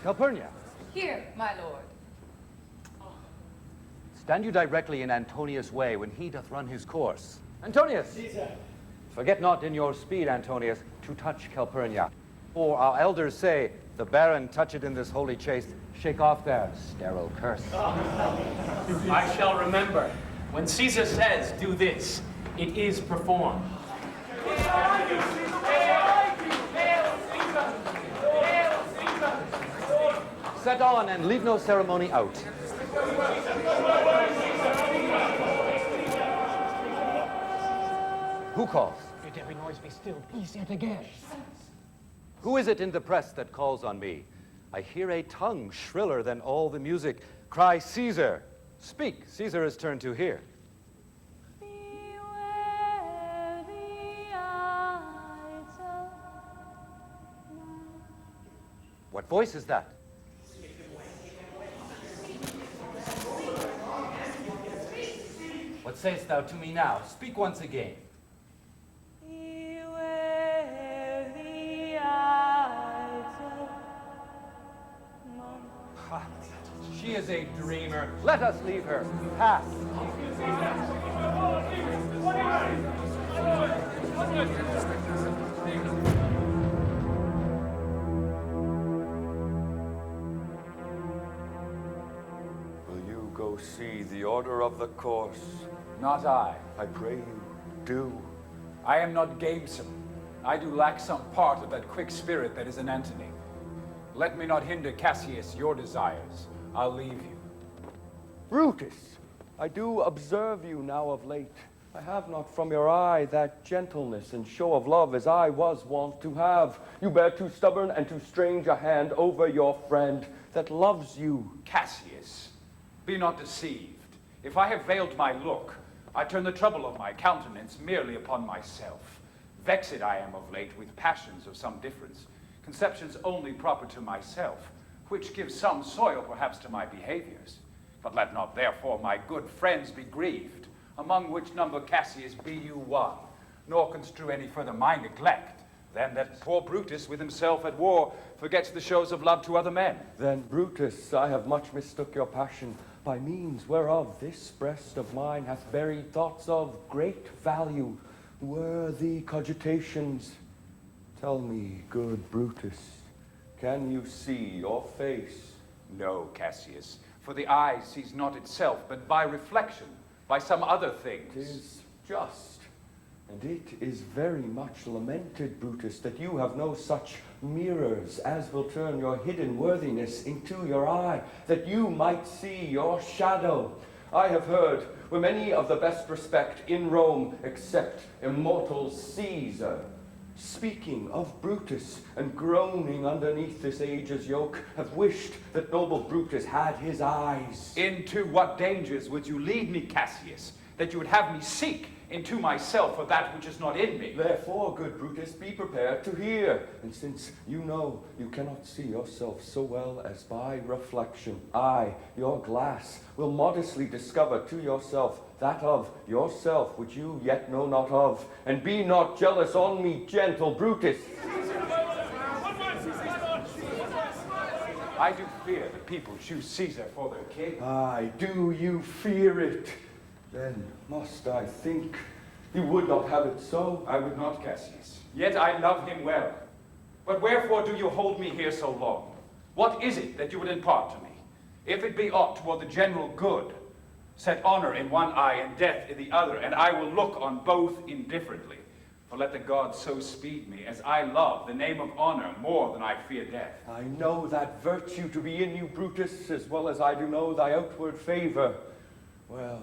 Calpurnia. Here, my lord. Stand you directly in Antonius' way when he doth run his course. Antonius! Caesar. Forget not in your speed, Antonius, to touch Calpurnia. For our elders say, the Baron touch it in this holy chase, shake off their sterile curse. I shall remember. When Caesar says, do this, it is performed. Set on and leave no ceremony out. Who calls? Let every noise be still. Peace yet again. Who is it in the press that calls on me? I hear a tongue shriller than all the music. Cry, Caesar! Speak, Caesar is turned to hear. What voice is that? What sayest thou to me now? Speak once again. Ha, she is a dreamer. Let us leave her. Pass. Go see the order of the course. Not I. I pray you, do. I am not gamesome. I do lack some part of that quick spirit that is in Antony. Let me not hinder, Cassius, your desires. I'll leave you. Brutus, I do observe you now of late. I have not from your eye that gentleness and show of love as I was wont to have. You bear too stubborn and too strange a hand over your friend that loves you. Cassius, be not deceived. If I have veiled my look, I turn the trouble of my countenance merely upon myself. Vexed I am of late with passions of some difference, conceptions only proper to myself, which give some soil perhaps to my behaviors. But let not therefore my good friends be grieved, among which number, Cassius, be you one, nor construe any further my neglect, than that poor Brutus with himself at war forgets the shows of love to other men. Then, Brutus, I have much mistook your passion, by means whereof this breast of mine hath buried thoughts of great value, worthy cogitations. Tell me, good Brutus, can you see your face? No, Cassius, for the eye sees not itself, but by reflection, by some other things. 'Tis just, and it is very much lamented, Brutus, that you have no such mirrors as will turn your hidden worthiness into your eye, that you might see your shadow. I have heard, were many of the best respect in Rome, except immortal Caesar, speaking of Brutus and groaning underneath this age's yoke, have wished that noble Brutus had his eyes. Into what dangers would you lead me, Cassius, that you would have me seek into myself for that which is not in me? Therefore, good Brutus, be prepared to hear. And since you know you cannot see yourself so well as by reflection, I, your glass, will modestly discover to yourself that of yourself which you yet know not of. And be not jealous on me, gentle Brutus. I do fear the people choose Caesar for their king. Aye, do you fear it? Then must I think you would not have it so? I would not, Cassius. Yet I love him well. But wherefore do you hold me here so long? What is it that you would impart to me? If it be aught toward the general good, set honor in one eye and death in the other, and I will look on both indifferently. For let the gods so speed me, as I love the name of honor more than I fear death. I know that virtue to be in you, Brutus, as well as I do know thy outward favor. Well,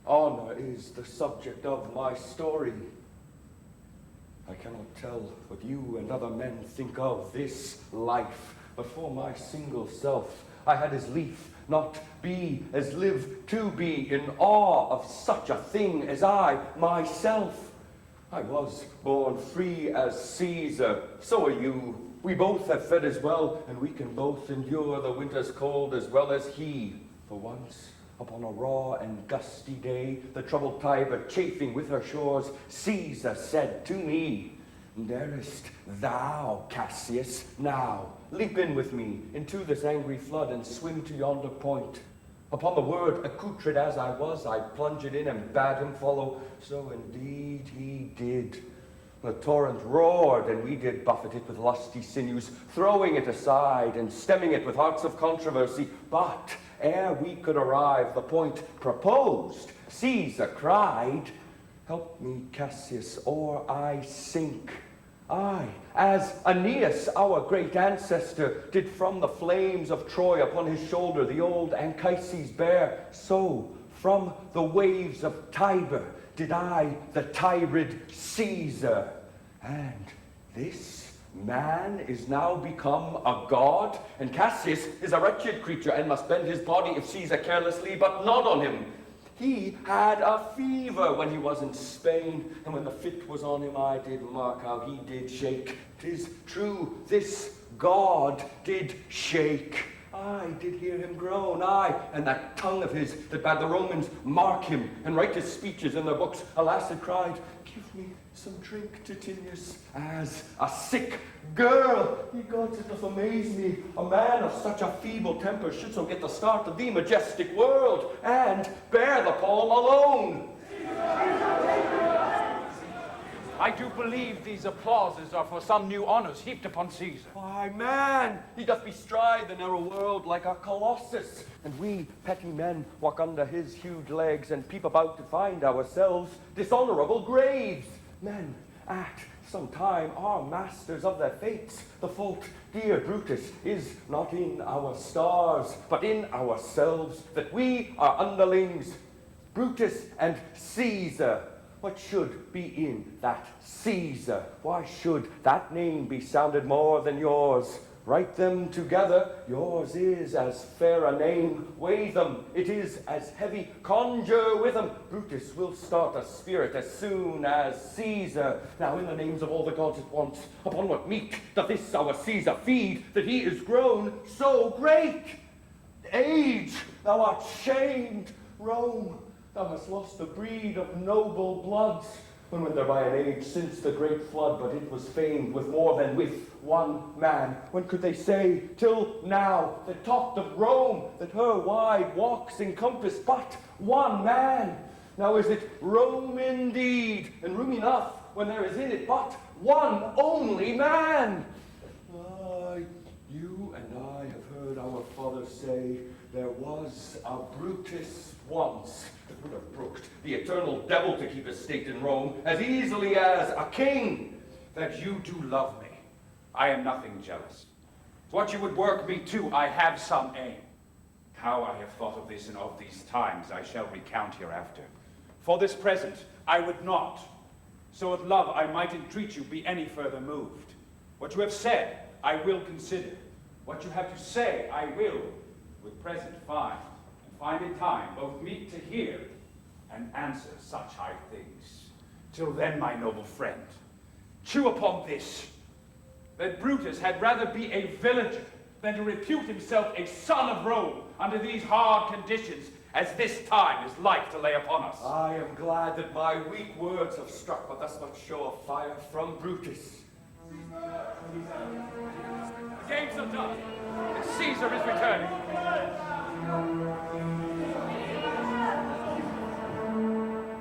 honor is the subject of my story. I cannot tell what you and other men think of this life, but for my single self I had as lief not be as live to be in awe of such a thing as I myself. I was born free as Caesar, so are you. We both have fed as well, and we can both endure the winter's cold as well as he. For once, upon a raw and gusty day, the troubled Tiber chafing with her shores, Caesar said to me, "Darest thou, Cassius, now leap in with me into this angry flood and swim to yonder point?" Upon the word, accoutred as I was, I plunged in and bade him follow. So indeed he did. The torrent roared, and we did buffet it with lusty sinews, throwing it aside and stemming it with hearts of controversy. But ere we could arrive the point proposed, Caesar cried, "Help me, Cassius, or I sink. I, as Aeneas, our great ancestor, did from the flames of Troy upon his shoulder the old Anchises bear, so from the waves of Tiber did I the Tirid Caesar. And this man is now become a god, and Cassius is a wretched creature and must bend his body if Caesar carelessly, but not on him. He had a fever when he was in Spain, and when the fit was on him, I did mark how he did shake. 'Tis true, this god did shake. I did hear him groan, aye, and that tongue of his that bade the Romans mark him and write his speeches in their books. Alas, it cried, "Give me some drink, Titinius," as a sick girl. Ye gods, it doth amaze me, a man of such a feeble temper should so get the start of the majestic world, and bear the palm alone. I do believe these applauses are for some new honors heaped upon Caesar. Why, man, he doth bestride the narrow world like a colossus, and we petty men walk under his huge legs and peep about to find ourselves dishonorable graves. Men at some time are masters of their fates. The fault, dear Brutus, is not in our stars, but in ourselves, that we are underlings. Brutus and Caesar. What should be in that Caesar? Why should that name be sounded more than yours? Write them together. Yours is as fair a name. Weigh them. It is as heavy. Conjure with them. Brutus will start a spirit as soon as Caesar. Now in the names of all the gods at once, upon what meat doth this our Caesar feed, that he is grown so great? Age, thou art shamed. Rome, thou hast lost the breed of noble bloods. When went there by an age since the great flood, but it was famed with more than with one man? When could they say, till now, that talked of Rome, that her wide walks encompass but one man? Now is it Rome indeed, and room enough when there is in it but one only man? You and I have heard our fathers say, there was a Brutus once that would have brooked the eternal devil to keep his state in Rome as easily as a king. That you do love me, I am nothing jealous. What you would work me to, I have some aim. How I have thought of this and of these times, I shall recount hereafter. For this present, I would not, so with love I might entreat you be any further moved. What you have said, I will consider. What you have to say, I will, with present find, and find in time both meet to hear and answer such high things. Till then, my noble friend, chew upon this, that Brutus had rather be a villager than to repute himself a son of Rome under these hard conditions as this time is like to lay upon us. I am glad that my weak words have struck but thus much show of fire from Brutus. The games are done, and Caesar is returning.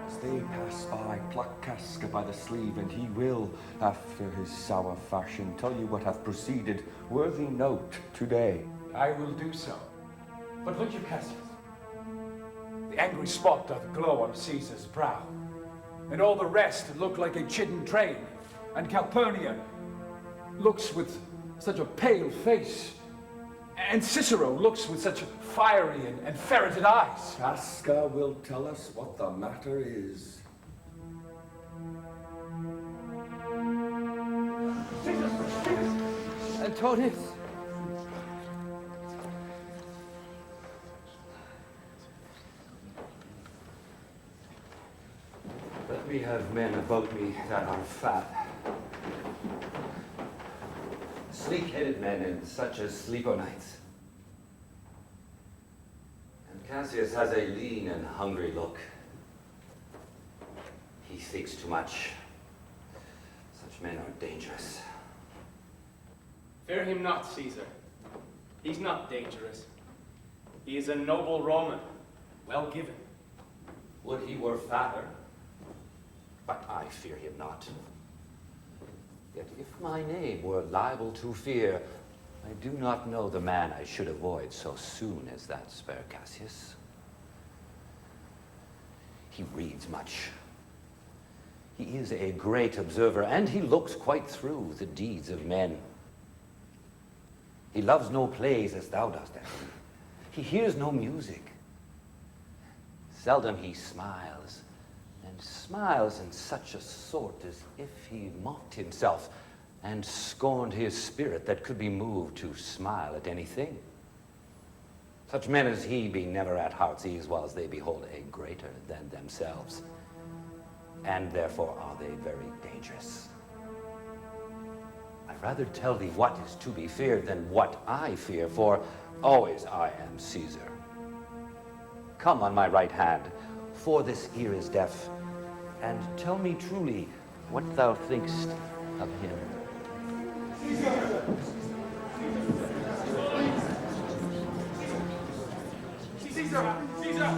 As they pass by, I pluck Casca by the sleeve, and he will, after his sour fashion, tell you what hath proceeded. Worthy note today. I will do so. But look you, Cassius. The angry spot doth glow on Caesar's brow, and all the rest look like a chidden train, and Calpurnia looks with such a pale face, and Cicero looks with such fiery and ferreted eyes. Casca will tell us what the matter is. Antonius! Let me have men about me that are fat. Sleek-headed men and such as sleep o' nights. And Cassius has a lean and hungry look. He thinks too much. Such men are dangerous. Fear him not, Caesar. He's not dangerous. He is a noble Roman, well given. Would he were fatter, but I fear him not. Yet if my name were liable to fear, I do not know the man I should avoid so soon as that spare Cassius. He reads much. He is a great observer, and he looks quite through the deeds of men. He loves no plays as thou dost, Anthony. He hears no music. Seldom he smiles, and smiles in such a sort as if he mocked himself and scorned his spirit that could be moved to smile at anything. Such men as he be never at heart's ease whilst they behold a greater than themselves, and therefore are they very dangerous. I'd rather tell thee what is to be feared than what I fear, for always I am Caesar. Come on my right hand, for this ear is deaf, and tell me truly what thou thinkst of him. Caesar! Caesar!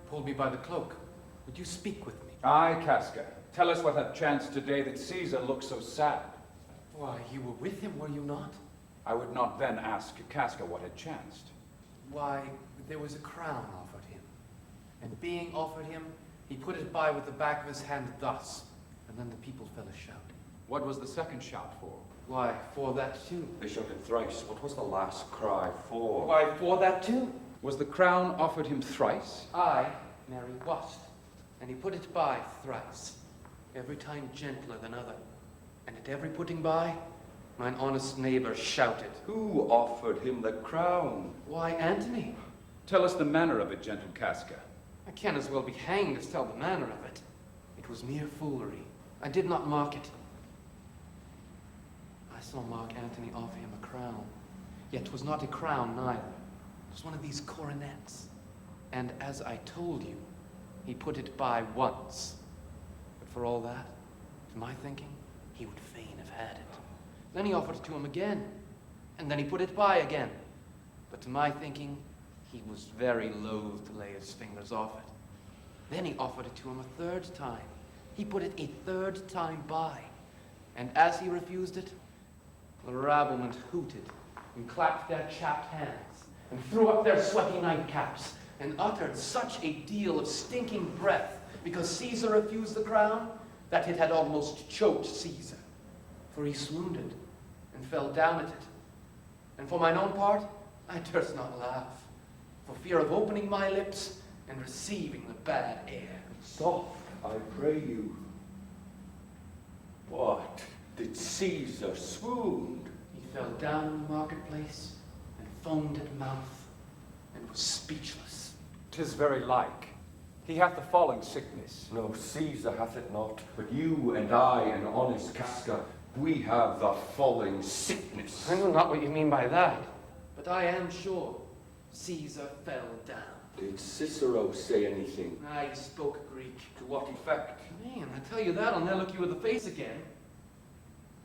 Pulled me by the cloak. Would you speak with me? Aye, Casca. Tell us what hath chanced today that Caesar looks so sad. Why, you were with him, were you not? I would not then ask Casca what had chanced. Why, there was a crown offered him. And being offered him, he put it by with the back of his hand thus. And then the people fell a shouting. What was the second shout for? Why, for that too. They shouted thrice. What was the last cry for? Why, for that too. Was the crown offered him thrice? I, Mary, wast. And he put it by thrice, every time gentler than other. And at every putting by, mine honest neighbor shouted. Who offered him the crown? Why, Antony. Tell us the manner of it, gentle Casca. I can as well be hanged as tell the manner of it. It was mere foolery. I did not mark it. I saw Mark Antony offer him a crown. Yet 'twas not a crown neither. It was one of these coronets. And as I told you, he put it by once. But for all that, to my thinking, he would fain have had it. Then he offered it to him again, and then he put it by again. But to my thinking, he was very loath to lay his fingers off it. Then he offered it to him a third time. He put it a third time by. And as he refused it, the rabblement hooted and clapped their chapped hands and threw up their sweaty nightcaps and uttered such a deal of stinking breath because Caesar refused the crown that it had almost choked Caesar. For he swooned and fell down at it. And for mine own part, I durst not laugh, for fear of opening my lips and receiving the bad air. Soft, I pray you. What? Did Caesar swoon? He fell down in the marketplace and foamed at mouth and was speechless. 'Tis very like. He hath the falling sickness. No, Caesar hath it not, but you and I and honest Casca, we have the falling sickness. I know not what you mean by that, but I am sure Caesar fell down. Did Cicero say anything? I spoke Greek. To what effect? Man, I tell you that, I'll never look you in the face again.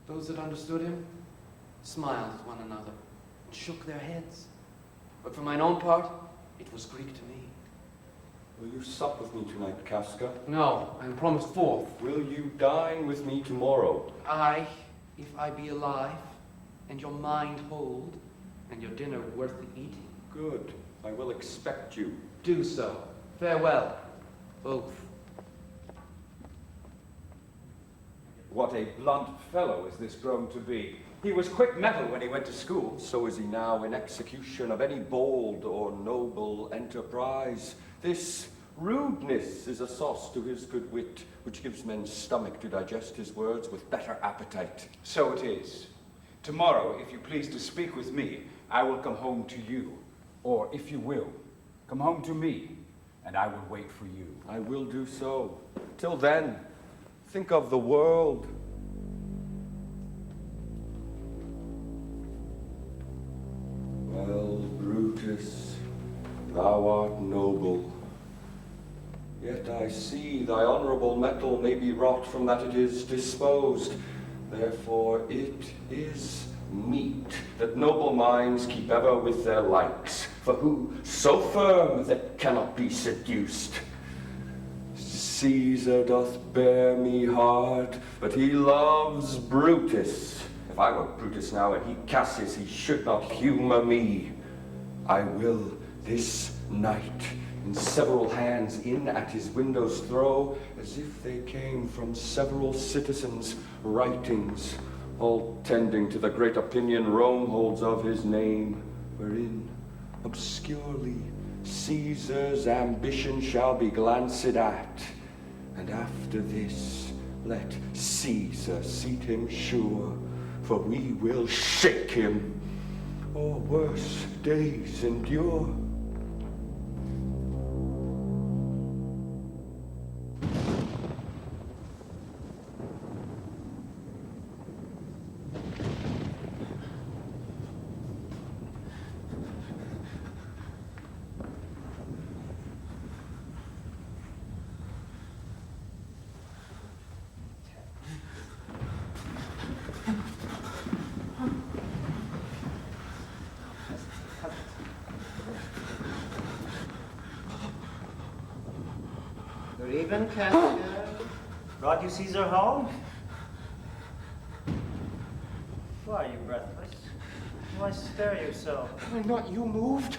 Those that understood him smiled at one another, and shook their heads. But for mine own part, it was Greek to me. Will you sup with me tonight, Casca? No, I am promised forth. Will you dine with me tomorrow? I, if I be alive, and your mind hold, and your dinner worth the eating. Good. I will expect you. Do so. Farewell, both. What a blunt fellow is this grown to be. He was quick mettle when he went to school. So is he now in execution of any bold or noble enterprise. This rudeness is a sauce to his good wit, which gives men stomach to digest his words with better appetite. So it is. Tomorrow, if you please to speak with me, I will come home to you. Or, if you will, come home to me, and I will wait for you. I will do so. Till then, think of the world. Well, Brutus, thou art noble. Yet I see thy honourable metal may be wrought from that it is disposed. Therefore it is meet that noble minds keep ever with their likes. For who so firm that cannot be seduced? Caesar doth bear me hard, but he loves Brutus. If I were Brutus now and he Cassius, he should not humour me. I will this night in several hands in at his windows throw, as if they came from several citizens' writings, all tending to the great opinion Rome holds of his name, wherein obscurely Caesar's ambition shall be glanced at, and after this let Caesar seat him sure, for we will shake him, or worse days endure. Good evening, Casca. Brought you Caesar home? Why are you breathless? Why stare you so? Are not you moved?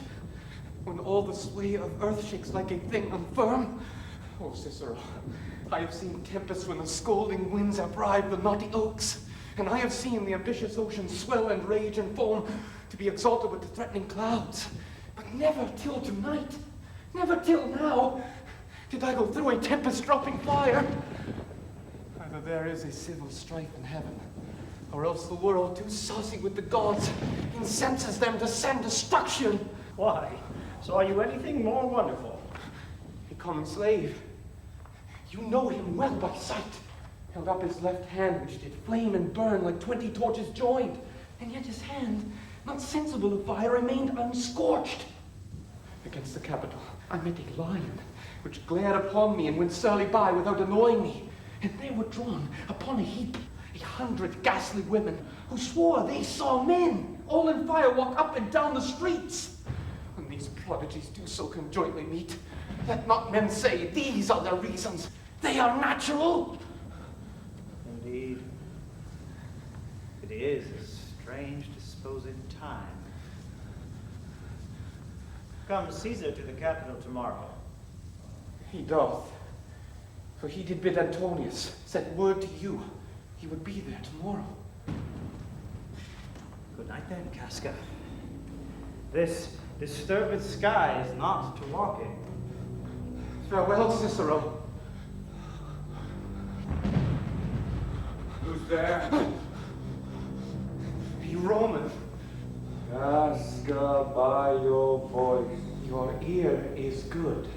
When all the sway of earth shakes like a thing unfirm? Oh, Cicero, I have seen tempests when the scolding winds have bribed the knotty oaks, and I have seen the ambitious ocean swell and rage and foam to be exalted with the threatening clouds. But never till tonight, never till now, did I go through a tempest-dropping fire. Either there is a civil strife in heaven, or else the world, too saucy with the gods, incenses them to send destruction. Why? Saw you anything more wonderful? A common slave. You know him well by sight. Held up his left hand, which did flame and burn like 20 torches joined, and yet his hand, not sensible of fire, remained unscorched. Against the Capitol, I met a lion, which glared upon me and went surly by without annoying me. And there were drawn upon a heap 100 ghastly women who swore they saw men, all in fire, walk up and down the streets. When these prodigies do so conjointly meet, let not men say these are their reasons. They are natural. Indeed. It is a strange disposing time. Come Caesar to the Capitol tomorrow. He doth. For he did bid Antonius send word to you he would be there tomorrow. Good night then, Casca. This disturbed sky is not to walk in. Farewell, Cicero. Who's there? A Roman. Casca, by your voice. Your ear is good.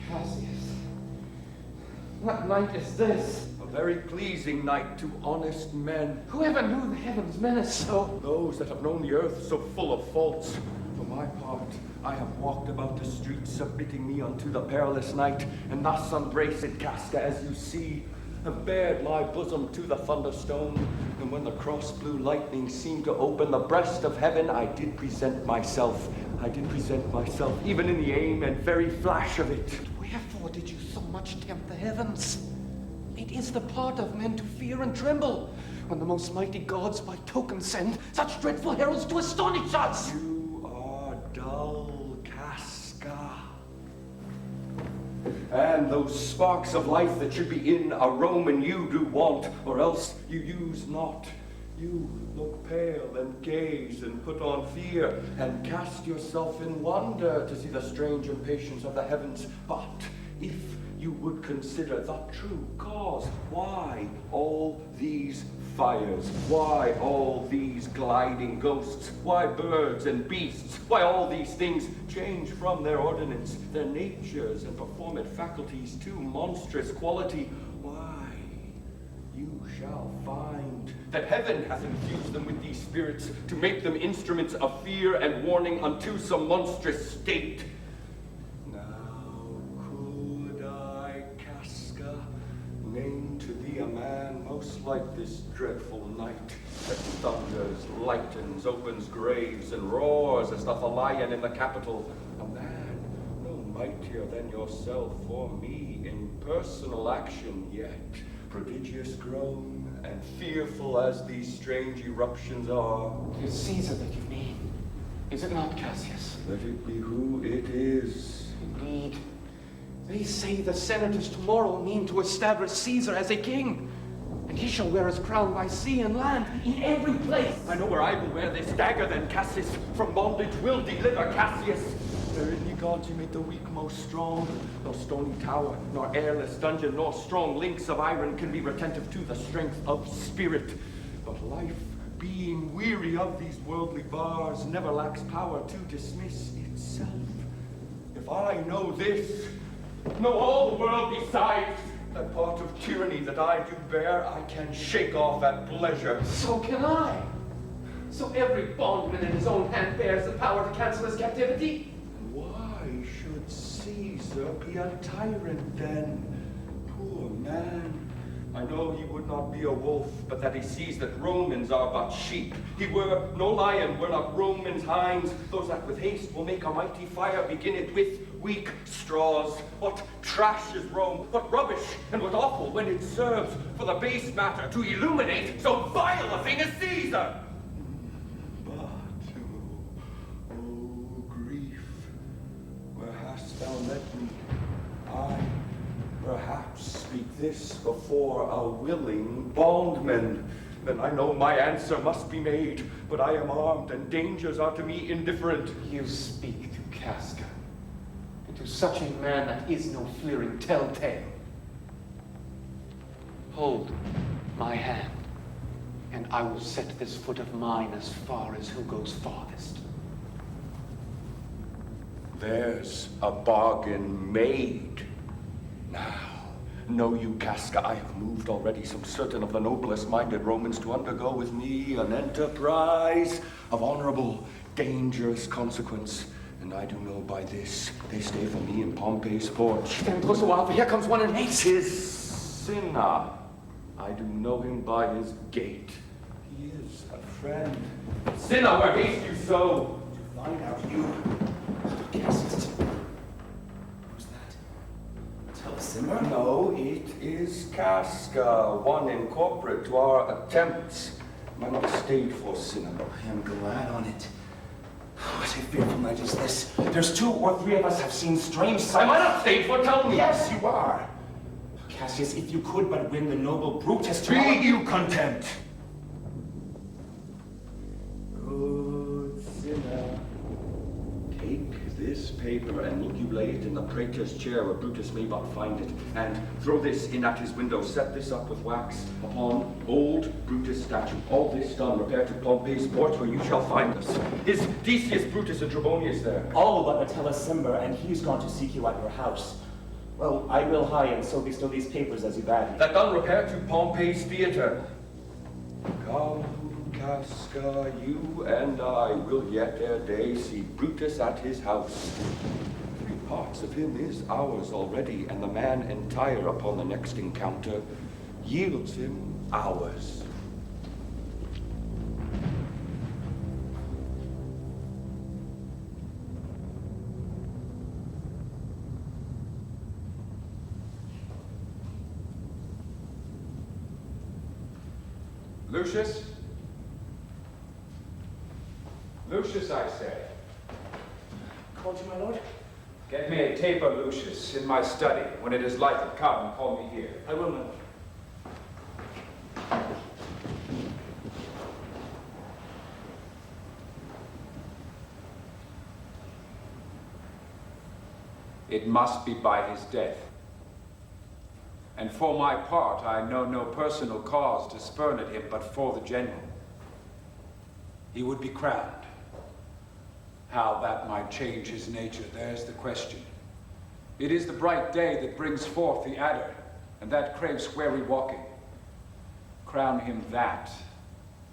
Cassius, what night is this? A very pleasing night to honest men. Whoever knew the heavens menace so? Those that have known the earth so full of faults. For my part, I have walked about the streets, submitting me unto the perilous night, and thus embraced Casca, as you see, have bared my bosom to the thunderstone, and when the cross-blue lightning seemed to open the breast of heaven, I did present myself, even in the aim and very flash of it. Wherefore did you so much tempt the heavens? It is the part of men to fear and tremble, when the most mighty gods by token send such dreadful heralds to astonish us. You are dull, Casca. And those sparks of life that should be in a Roman you do want, or else you use not. You look pale and gaze and put on fear and cast yourself in wonder to see the strange impatience of the heavens. But if you would consider the true cause, why all these fires? Why all these gliding ghosts? Why birds and beasts? Why all these things change from their ordinance, their natures and performate faculties to monstrous quality? Why, you shall find that heaven hath infused them with these spirits to make them instruments of fear and warning unto some monstrous state. Name to thee a man most like this dreadful night that thunders, lightens, opens graves, and roars as doth a lion in the Capitol. A man no mightier than yourself or me in personal action, yet prodigious grown and fearful as these strange eruptions are. It is Caesar that you mean, is it not, Cassius? Let it be who it is. Indeed. They say the senators tomorrow mean to establish Caesar as a king, and he shall wear his crown by sea and land in every place. I know where I will wear this dagger then, Cassius. From bondage will deliver Cassius. Therein, ye gods, you made the weak most strong. No stony tower, nor airless dungeon, nor strong links of iron can be retentive to the strength of spirit. But life, being weary of these worldly bars, never lacks power to dismiss itself. If I know this, know all the world besides, that part of tyranny that I do bear, I can shake off at pleasure. So can I. So every bondman in his own hand bears the power to cancel his captivity. Why should Caesar be a tyrant then? Poor man. I know he would not be a wolf, but that he sees that Romans are but sheep. He were no lion, were not Romans hinds. Those that with haste will make a mighty fire begin it with weak straws. What trash is Rome, what rubbish, and what awful when it serves for the base matter to illuminate so vile a thing as Caesar. But, oh grief, where hast thou led me? I perhaps speak this before a willing bondman. Then I know my answer must be made, but I am armed and dangers are to me indifferent. You speak to Casca, and to such a man that is no fleering telltale. Hold my hand, and I will set this foot of mine as far as who goes farthest. There's a bargain made. Now, know you, Casca, I have moved already some certain of the noblest minded Romans to undergo with me an enterprise of honorable, dangerous consequence. And I do know by this, they stay for me in Pompey's porch. Stand close a while, for here comes one in haste. 'Tis Cinna. I do know him by his gait. He is a friend. Cinna, where haste you so? To find out you. Cassius. Who's that? Telesimmer? No, it is Casca, one incorporate to our attempts. Am I not stayed for Cinna? I am glad on it. What a fearful night is this. There's 2 or 3 of us have seen strange sights. Am I not stayed for? Tell me. Yes, you are. Cassius, if you could but win the noble Brutus to Be you content. Good Cinna. Take this paper and look you lay it in the praetor's chair where Brutus may but find it, and throw this in at his window. Set this up with wax upon old Brutus' statue. All this done, repair to Pompey's porch where you shall find us. Is Decius Brutus and Trebonius there? All but Metellus and he's gone to seek you at your house. Well, I will hie and so bestow these papers as you bade me. That done, repair to Pompey's theatre. Come, Casca, you and I will yet ere day see Brutus at his house. 3 parts of him is ours already, and the man entire upon the next encounter. yields him ours. Lucius? Lucius, I say. Called you, my lord? Get me a taper, Lucius, in my study. When it is lighted, come and call me here. I will, my lord. It must be by his death. And for my part, I know no personal cause to spurn at him but for the general. He would be crowned. How that might change his nature, there's the question. It is the bright day that brings forth the adder, and that craves wary walking. Crown him that,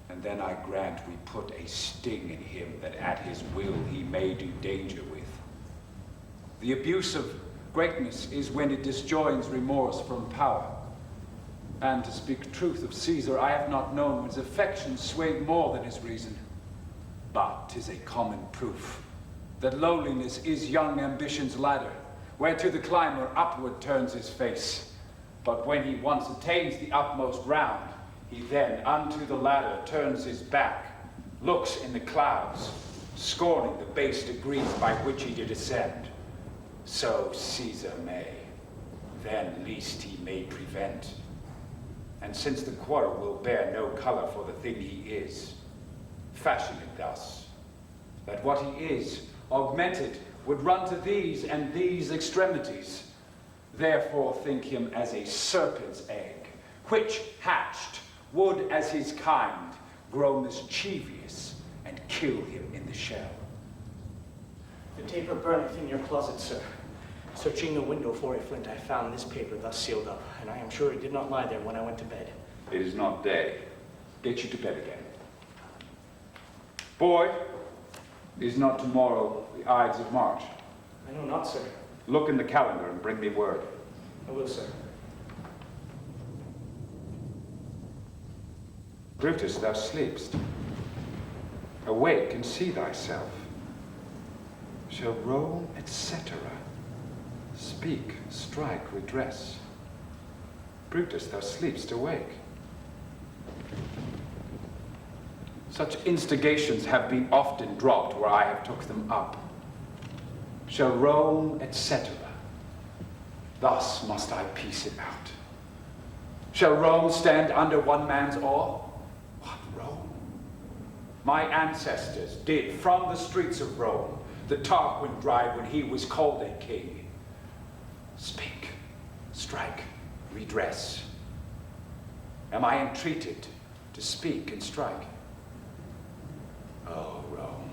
and then I grant we put a sting in him that at his will he may do danger with. The abuse of greatness is when it disjoins remorse from power. And to speak truth of Caesar, I have not known when his affection swayed more than his reason. But 'tis a common proof that lowliness is young ambition's ladder, whereto the climber upward turns his face. But when he once attains the utmost round, he then unto the ladder turns his back, looks in the clouds, scorning the base degrees by which he did ascend. So Caesar may, then least he may prevent. And since the quarrel will bear no color for the thing he is, fashion it thus, that what he is, augmented, would run to these and these extremities. Therefore think him as a serpent's egg, which, hatched, would as his kind grow mischievous and kill him in the shell. The taper burneth in your closet, sir. Searching the window for a flint, I found this paper thus sealed up, and I am sure it did not lie there when I went to bed. It is not day. Get you to bed again. Boy, is not tomorrow the Ides of March? I know not, sir. Look in the calendar and bring me word. I will, sir. Brutus, thou sleepst. Awake and see thyself. Shall Rome, etc. speak, strike, redress? Brutus, thou sleepst, awake. Such instigations have been often dropped where I have took them up. Shall Rome, etc. Thus must I piece it out. Shall Rome stand under one man's awe? What Rome? My ancestors did from the streets of Rome the Tarquin drive when he was called a king. Speak, strike, redress. Am I entreated to speak and strike? Oh, Rome,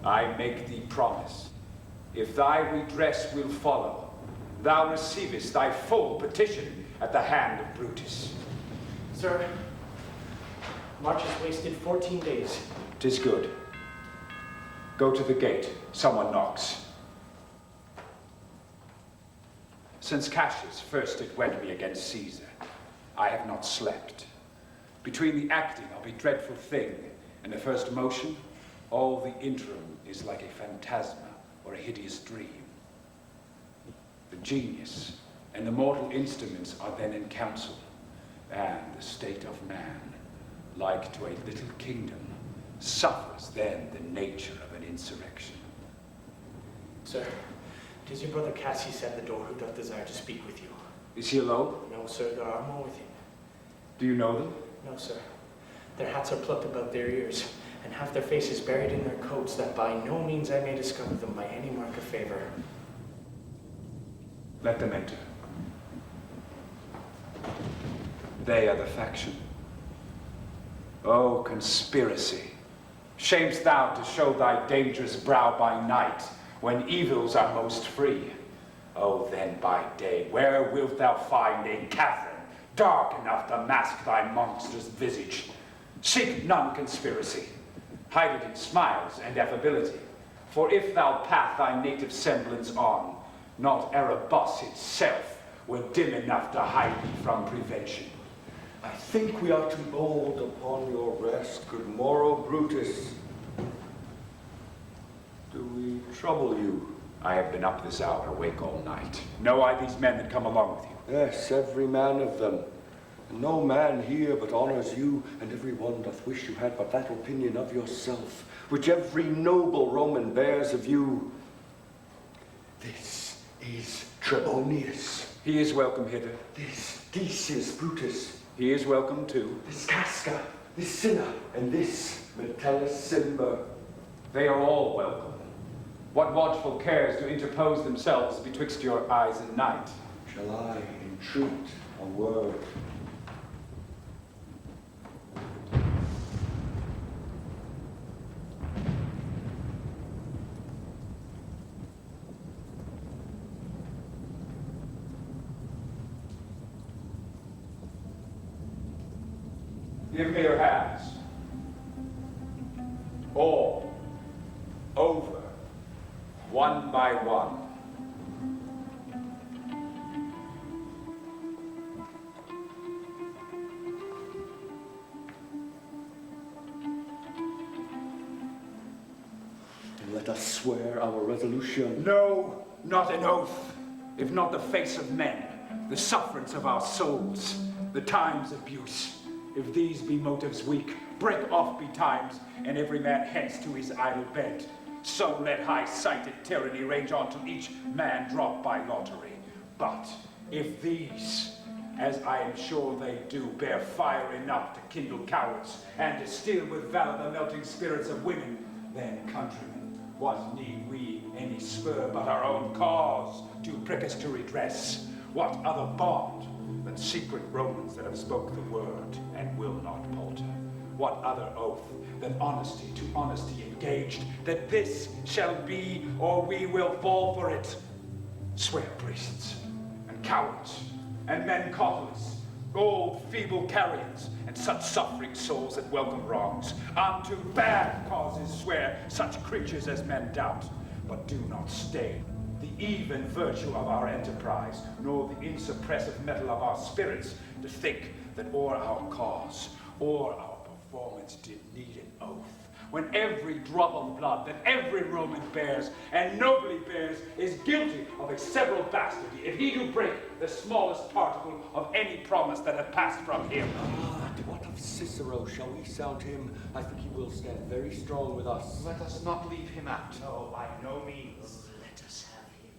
I make thee promise. If thy redress will follow, thou receivest thy full petition at the hand of Brutus. Sir, March has wasted 14 days. 'Tis good. Go to the gate. Someone knocks. Since Cassius first it went me against Caesar, I have not slept. Between the acting of a dreadful thing and the first motion, all the interim is like a phantasma or a hideous dream. The genius and the mortal instruments are then in council, and the state of man, like to a little kingdom, suffers then the nature of an insurrection. Sir, it is your brother Cassius at the door who doth desire to speak with you. Is he alone? No, sir, there are more with him. Do you know them? No, sir. Their hats are plucked about their ears, and have their faces buried in their coats, that by no means I may discover them by any mark of favor. Let them enter. They are the faction. O conspiracy, shamest thou to show thy dangerous brow by night, when evils are most free? O then by day, where wilt thou find a cavern dark enough to mask thy monstrous visage? Seek none conspiracy. Hide it in smiles and affability. For if thou path thy native semblance on, not Erebus itself were dim enough to hide thee from prevention. I think we are too old upon your rest. Good morrow, Brutus. Do we trouble you? I have been up this hour, awake all night. Know I these men that come along with you? Yes, every man of them. And no man here but honors you, and every one doth wish you had but that opinion of yourself, which every noble Roman bears of you. This is Trebonius. He is welcome hither. This Decius Brutus. He is welcome too. This Casca, this Cinna, and this Metellus Cimber. They are all welcome. What watchful cares to interpose themselves betwixt your eyes and night? Shall I entreat a word? Give me your hands. All. Over. One by one. And let us swear our resolution. No, not an oath, if not the face of men, the sufferance of our souls, the time's abuse. If these be motives weak, break off betimes, and every man hence to his idle bed. So let high-sighted tyranny range on to each man drop by lottery. But if these, as I am sure they do, bear fire enough to kindle cowards, and distill with valor the melting spirits of women, then, countrymen, what need we any spur but our own cause to prick us to redress? What other bond than secret Romans that have spoke the word and will not palter? What other oath than honesty to honesty engaged, that this shall be, or we will fall for it? Swear, priests, and cowards, and men cautelous, old feeble carrions, and such suffering souls that welcome wrongs. Unto bad causes swear, such creatures as men doubt, but do not stain the even virtue of our enterprise, nor the insuppressive metal of our spirits, to think that o'er our cause, or our performance did need an oath, when every drop of blood that every Roman bears, and nobly bears, is guilty of a several bastardy, if he do break the smallest particle of any promise that hath passed from him. But what of Cicero? Shall we sound him? I think he will stand very strong with us. Let us not leave him out. No, by no means. Let us have him,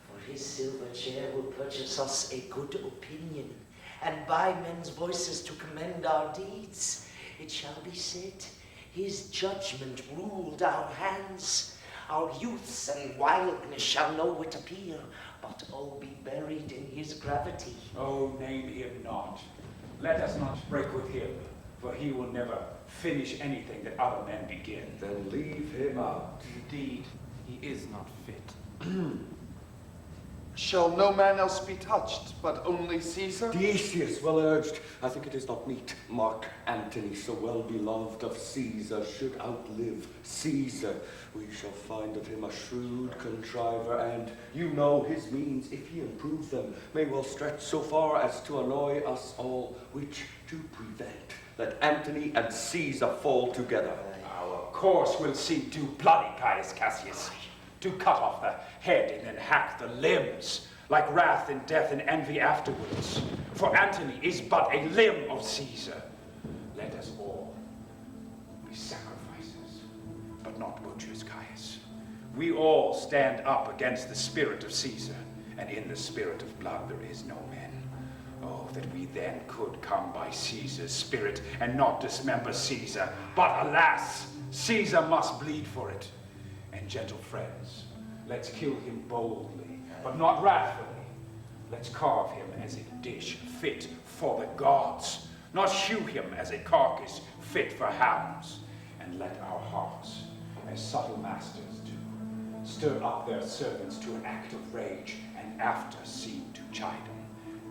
for his silver chair will purchase us a good opinion, and by men's voices to commend our deeds. It shall be said, his judgment ruled our hands. Our youths and wildness shall know it appear, but oh, be buried in his gravity. Oh, name him not. Let us not break with him, for he will never finish anything that other men begin. Then leave him out. Indeed, he is not fit. Shall no man else be touched, but only Caesar? Decius, well urged. I think it is not meet Mark Antony, so well beloved of Caesar, should outlive Caesar. We shall find of him a shrewd contriver, and you know his means, if he improve them, may well stretch so far as to annoy us all, which to prevent, let Antony and Caesar fall together. Our course will see too bloody, Caius Cassius. To cut off the head and then hack the limbs, like wrath and death and envy afterwards. For Antony is but a limb of Caesar. Let us all be sacrifices, but not butchers, Caius. We all stand up against the spirit of Caesar, and in the spirit of blood there is no men. Oh, that we then could come by Caesar's spirit and not dismember Caesar. But alas, Caesar must bleed for it. And gentle friends, let's kill him boldly, but not wrathfully. Let's carve him as a dish fit for the gods, not hew him as a carcass fit for hounds. And let our hearts, as subtle masters do, stir up their servants to an act of rage, and after seem to chide them.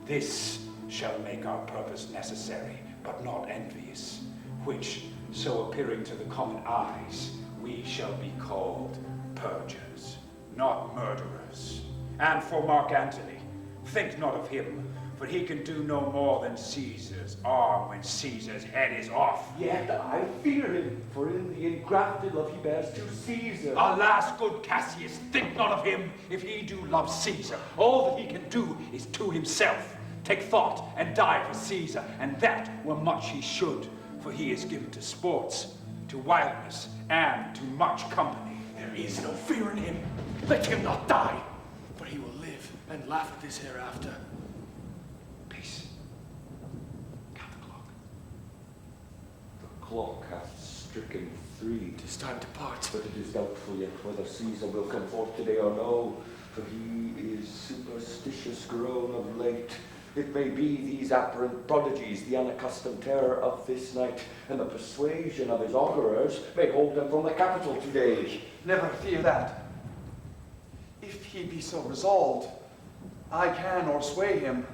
This shall make our purpose necessary, but not envious, which, so appearing to the common eyes, we shall be called purgers, not murderers. And for Mark Antony, think not of him, for he can do no more than Caesar's arm when Caesar's head is off. Yet I fear him, for in the engrafted love he bears to Caesar. Alas, good Cassius, think not of him if he do love Caesar. All that he can do is to himself. Take thought and die for Caesar, and that were much he should, for he is given to sports, to wildness, and to much company. There is no fear in him. Let him not die, for he will live and laugh at this hereafter. Peace. Count the clock. The clock hath stricken 3. 'Tis time to part. But it is doubtful yet whether Caesar will come forth today or no, for he is superstitious grown of late. It may be these apparent prodigies, the unaccustomed terror of this night, and the persuasion of his augurers may hold them from the capital today. Never fear that. If he be so resolved, I can o'ersway him,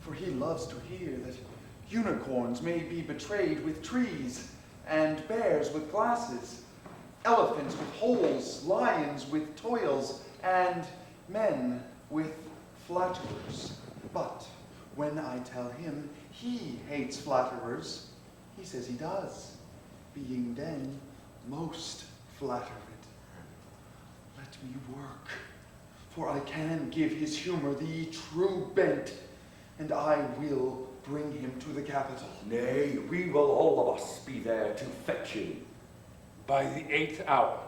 for he loves to hear that unicorns may be betrayed with trees, and bears with glasses, elephants with holes, lions with toils, and men with flatterers. But when I tell him he hates flatterers, he says he does, being then most flattered. Let me work, for I can give his humor the true bent, and I will bring him to the capital. Nay, we will all of us be there to fetch him. By the 8th hour,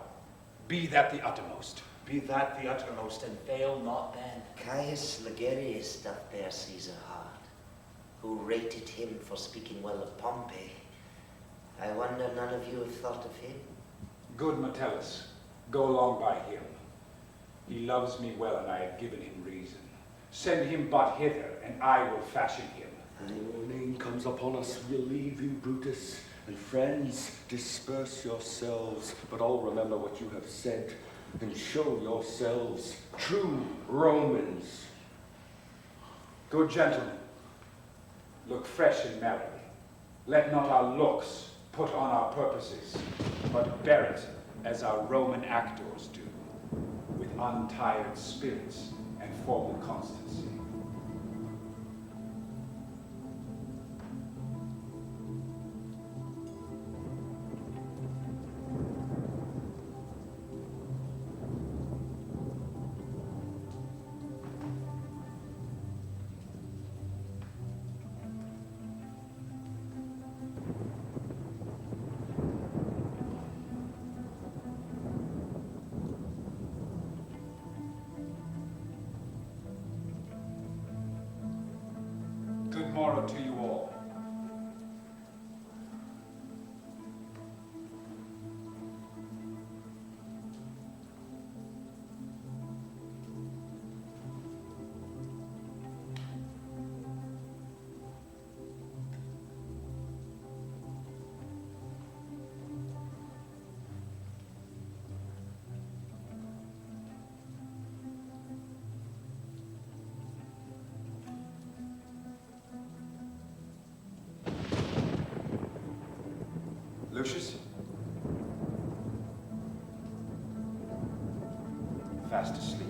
be that the uttermost. Be that the uttermost, and fail not then. Caius Ligurius doth bear Caesar hard, who rated him for speaking well of Pompey. I wonder none of you have thought of him. Good Metellus, go along by him. He loves me well, and I have given him reason. Send him but hither, and I will fashion him. Morning comes upon us, we'll leave you, Brutus. And friends, disperse yourselves, but all remember what you have said, and show yourselves true Romans. Good gentlemen, look fresh and merry. Let not our looks put on our purposes, but bear it as our Roman actors do, with untired spirits and formal constancy. Good morrow to you all. Lucius? Fast asleep.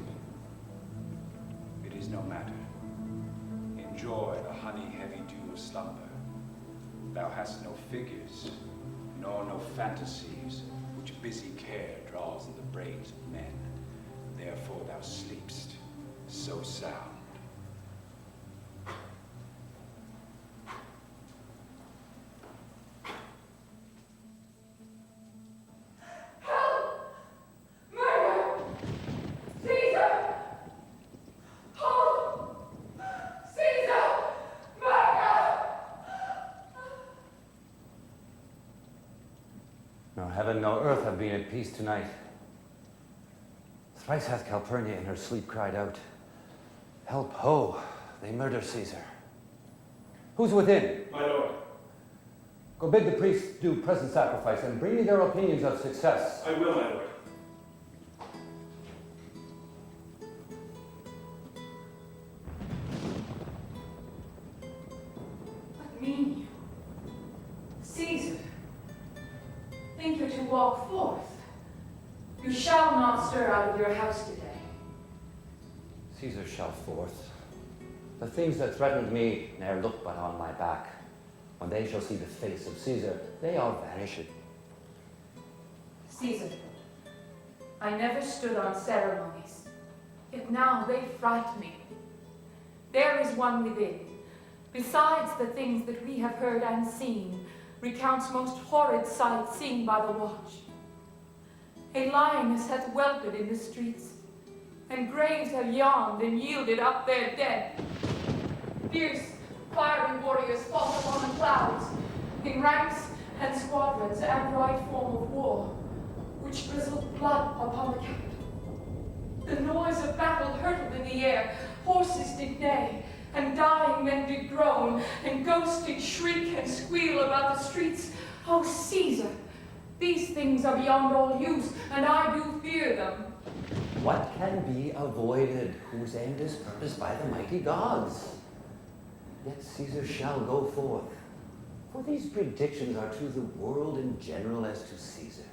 It is no matter. Enjoy the honey-heavy dew of slumber. Thou hast no figures, nor no fantasies, which busy care draws in the brains of men. Therefore thou sleepst so sound. Nor heaven nor earth have been at peace tonight. Thrice hath Calpurnia in her sleep cried out, "Help, ho, they murder Caesar." Who's within? My lord. Go bid the priests do present sacrifice and bring me their opinions of success. I will, my lord. What mean you? Caesar, think you to walk forth? You shall not stir out of your house today. Caesar shall forth. The things that threatened me ne'er look but on my back. When they shall see the face of Caesar, they are vanished. Caesar, I never stood on ceremonies, yet now they fright me. There is one within, besides the things that we have heard and seen, recounts most horrid sights seen by the watch. A lioness hath whelped in the streets, and graves have yawned and yielded up their dead. Fierce, fiery warriors fought upon the clouds, in ranks and squadrons and right form of war, which drizzled blood upon the capital. The noise of battle hurtled in the air, horses did neigh, and dying men did groan, and ghosts did shriek and squeal about the streets. O Caesar, these things are beyond all use, and I do fear them. What can be avoided, whose end is purposed by the mighty gods? Yet Caesar shall go forth, for these predictions are to the world in general as to Caesar.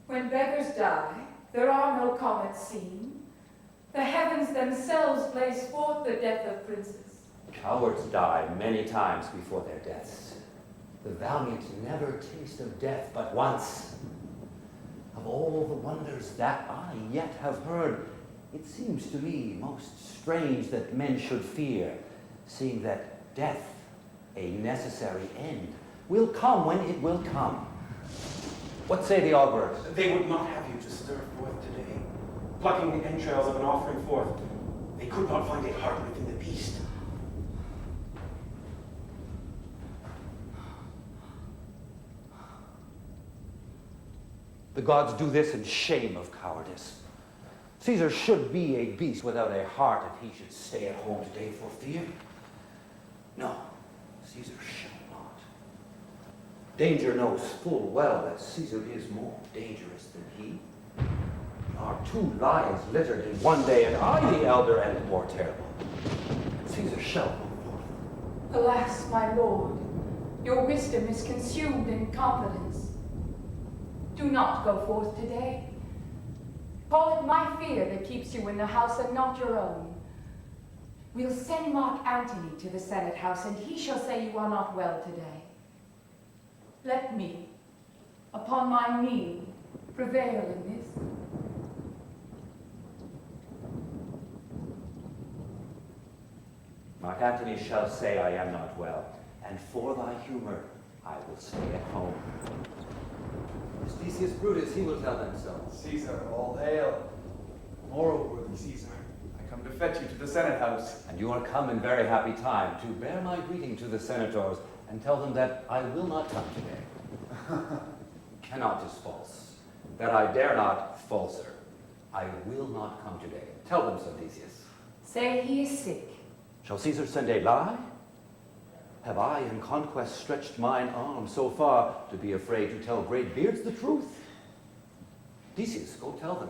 When beggars die, there are no comets seen. The heavens themselves blaze forth the death of princes. Cowards die many times before their deaths. The valiant never taste of death but once. Of all the wonders that I yet have heard, it seems to me most strange that men should fear, seeing that death, a necessary end, will come when it will come. What say the augurs? They would not have you to stir forth today, plucking the entrails of an offering forth. They could not find a heart within the beast. The gods do this in shame of cowardice. Caesar should be a beast without a heart if he should stay at home today for fear. No, Caesar shall not. Danger knows full well that Caesar is more dangerous than he. Our two lions littered in one day, and I the elder and more terrible. Caesar shall go forth. Alas, my lord, your wisdom is consumed in confidence. Do not go forth today. Call it my fear that keeps you in the house and not your own. We'll send Mark Antony to the Senate House, and he shall say you are not well today. Let me, upon my knee, prevail in this. Mark Antony shall say I am not well, and for thy humor I will stay at home. Decius Brutus, he will tell them so. Caesar, all hail. Moral worthy Caesar, I come to fetch you to the Senate House. And you are come in very happy time to bear my greeting to the senators and tell them that I will not come today. Cannot is false. That I dare not, falser. I will not come today. Tell them so, Decius. Say he is sick. Shall Caesar send a lie? Have I in conquest stretched mine arm so far to be afraid to tell great beards the truth? Decius, go tell them,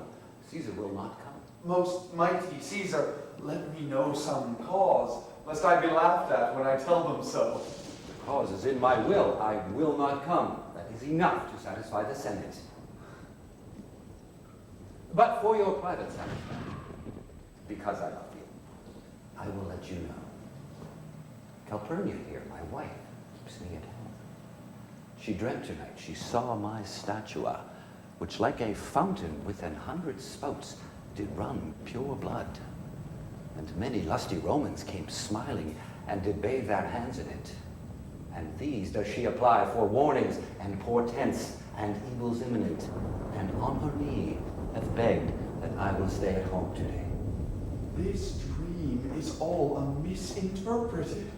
Caesar will not come. Most mighty Caesar, let me know some cause, lest I be laughed at when I tell them so. The cause is in my will. I will not come. That is enough to satisfy the Senate. But for your private satisfaction, because I love you, I will let you know. Calpurnia here, my wife, keeps me at home. She dreamt tonight she saw my statua, which like a fountain with 100 spouts did run pure blood. And many lusty Romans came smiling and did bathe their hands in it. And these does she apply for warnings and portents and evils imminent, and on her knee hath begged that I will stay at home today. This dream is all misinterpreted.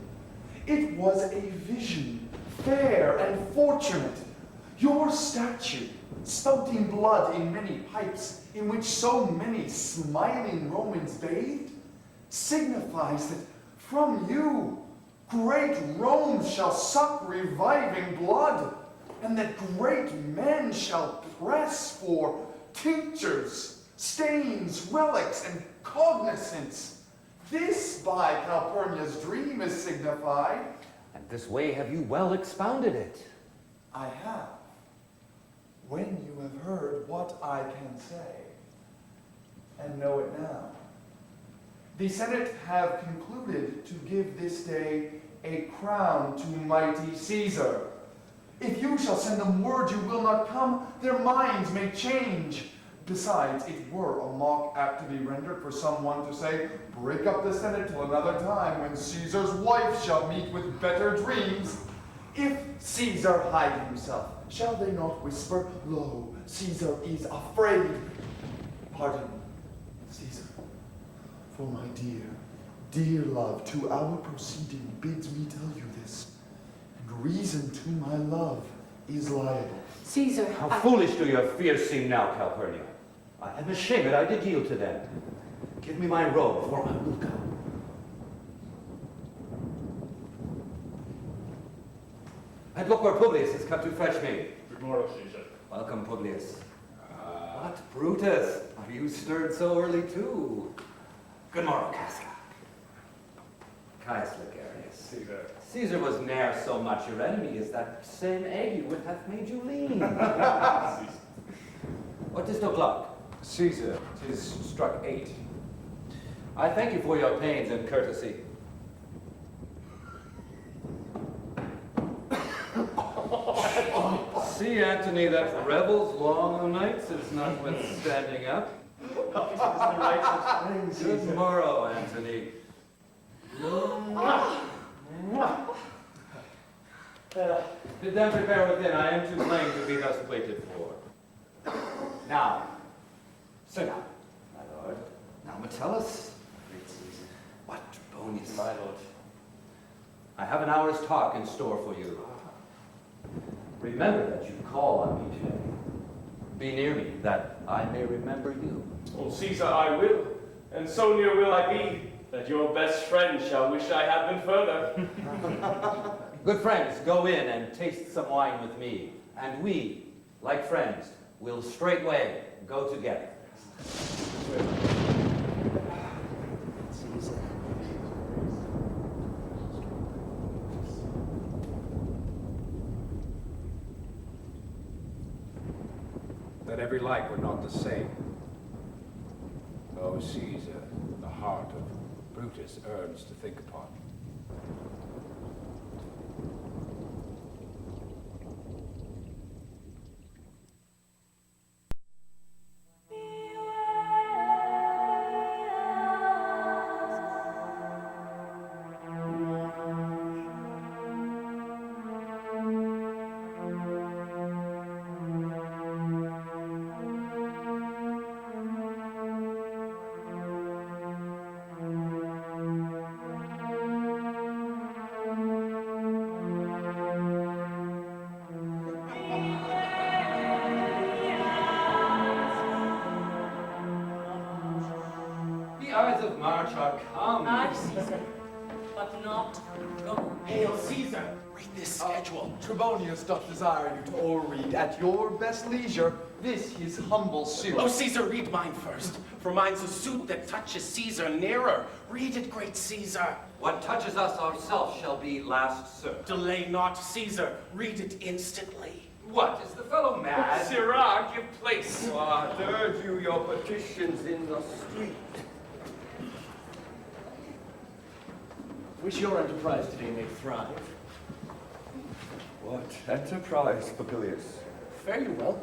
It was a vision, fair and fortunate. Your statue, spouting blood in many pipes, in which so many smiling Romans bathed, signifies that from you great Rome shall suck reviving blood, and that great men shall press for tinctures, stains, relics, and cognizance. This by Calpurnia's dream is signified. And this way have you well expounded it. I have. When you have heard what I can say, and know it now, The Senate have concluded to give this day a crown to mighty Caesar. If you shall send them word you will not come, their minds may change. Besides, it were a mock apt to be rendered for someone to say, break up the Senate till another time when Caesar's wife shall meet with better dreams. If Caesar hide himself, shall they not whisper, lo, Caesar is afraid? Pardon, Caesar, for my dear, dear love, to our proceeding bids me tell you this, and reason to my love is liable. Caesar, How foolish do your fears seem now, Calpurnia. I am ashamed I did yield to them. Give me my robe, for I will go. And look where Publius has come to fetch me. Good morning, Caesar. Welcome, Publius. What, Brutus? Are you stirred so early, too? Good morrow, Casca. Caius Ligarius. Caesar. Caesar was ne'er so much your enemy as that same ague which hath made you lean. What is the clock? Caesar, 'tis struck 8. I thank you for your pains and courtesy. See, Antony, that revels long o' nights is notwithstanding up. Good morrow, Antony. Bid them prepare within. I am too plain to be thus waited for. Now, sit down, my lord. Now, Metellus. What bonus, my lord? I have an hour's talk in store for you. Remember that you call on me today. Be near me, that I may remember you. Oh, Caesar, I will, and so near will I be, that your best friend shall wish I had been further. Good friends, go in and taste some wine with me, and we, like friends, will straightway go together. That every light were not the same. O Caesar, the heart of Brutus earns to think upon. March are come. Aye, Caesar, but not Rome. Hail Caesar! Read this schedule. Trebonius doth desire you to o'erread at your best leisure this his humble suit. Oh, Caesar, read mine first, for mine's a suit that touches Caesar nearer. Read it, great Caesar. What touches us ourselves shall be last served. Delay not, Caesar. Read it instantly. What, is the fellow mad? Sirrah, give place. What, urge you your petitions in the street? Wish your enterprise today may thrive. What enterprise, Popilius? Fare you well.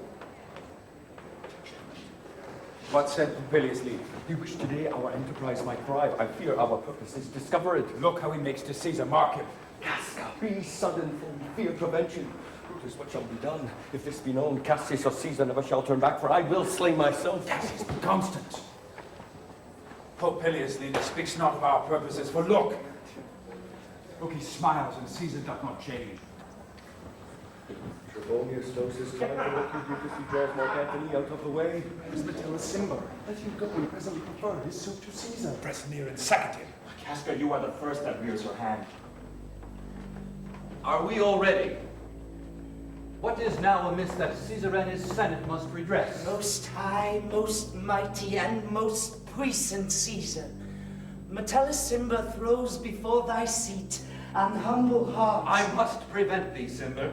What said Popilius leave? You wish today our enterprise might thrive. I fear our purpose is discovered. Look how he makes to Caesar, mark him. Casca, be sudden for fear prevention. Brutus, what shall be done? If this be known, Cassius or Caesar never shall turn back, for I will slay myself. Cassius, be constant. Popilius leader speaks not of our purposes, for look, he smiles and Caesar doth not change. Trebonius knows his time to look you, Brutus, he draws Mark Antony out of the way. Where's Metellus? Let him go and presently prefer his suit to Caesar. Press near and second him. Casca, you are the first that rears your hand. Are we all ready? What is now amiss that Caesar and his Senate must redress? Most high, most mighty, and most puissant Caesar, Metellus Cimber throws before thy seat an humble heart. I must prevent thee, Cimber.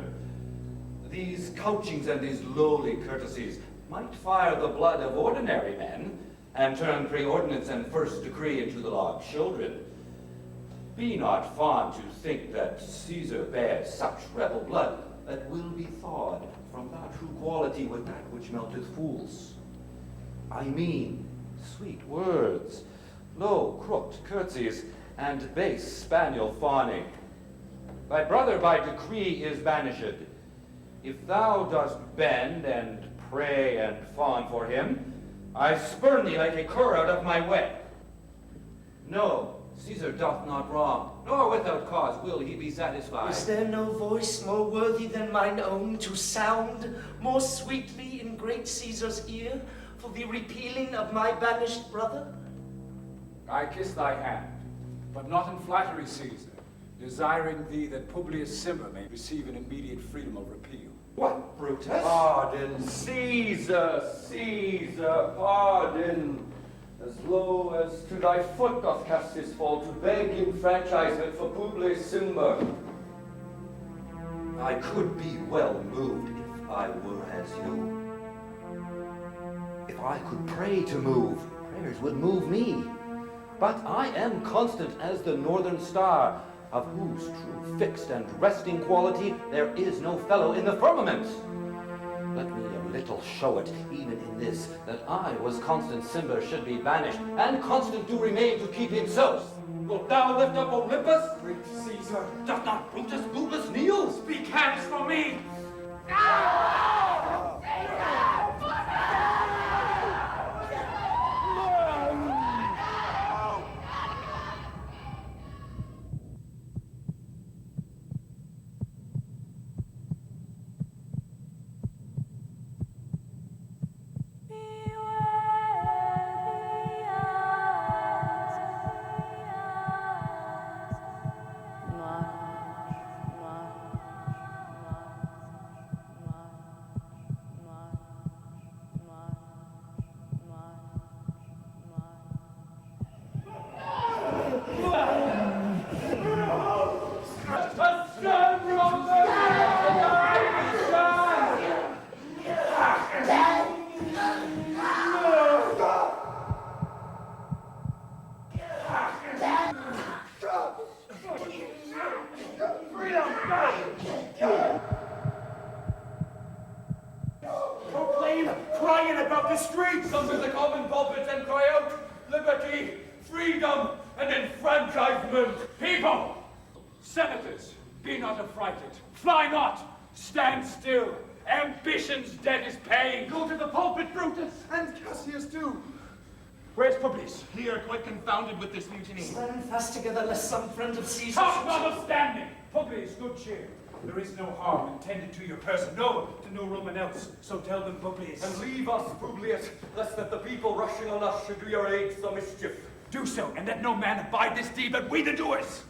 These couchings and these lowly courtesies might fire the blood of ordinary men, and turn preordinance and first decree into the law of children. Be not fond to think that Caesar bears such rebel blood that will be thawed from that true quality with that which melteth fools. I mean sweet words, low crooked curtsies, and base spaniel fawning. Thy brother by decree is banished. If thou dost bend and pray and fawn for him, I spurn thee like a cur out of my way. No, Caesar doth not wrong, nor without cause will he be satisfied. Is there no voice more worthy than mine own to sound more sweetly in great Caesar's ear for the repealing of my banished brother? I kiss thy hand, but not in flattery, Caesar, desiring thee that Publius Cimber may receive an immediate freedom of repeal. What, Brutus? Pardon, Caesar, Caesar, pardon. As low as to thy foot doth Kioussis fall to beg enfranchisement for Publius Cimber. I could be well moved if I were as you. If I could pray to move, prayers would move me. But I am constant as the northern star, of whose true fixed and resting quality there is no fellow in the firmament. Let me a little show it, even in this, that I was constant Cimber should be banished, and constant do remain to keep himself. Wilt thou lift up Olympus? Great Caesar. Doth not Brutus bootless kneel? Speak hands for me! Proclaim, crying about the streets, under the common pulpits, and cry out, liberty, freedom, and enfranchisement. People, senators, be not affrighted. Fly not, stand still. Ambition's debt is paid. Go to the pulpit, Brutus. And Cassius too. Where's Publius? Here, quite confounded with this mutiny. Stand fast together, lest some friend of Caesar's... Talk notwithstanding. Publius, good cheer. There is no harm intended to your person, no, to no Roman else. So tell them, Publius. And leave us, Publius, lest that the people rushing on us should do your aid some mischief. Do so, and let no man abide this deed but we the doers.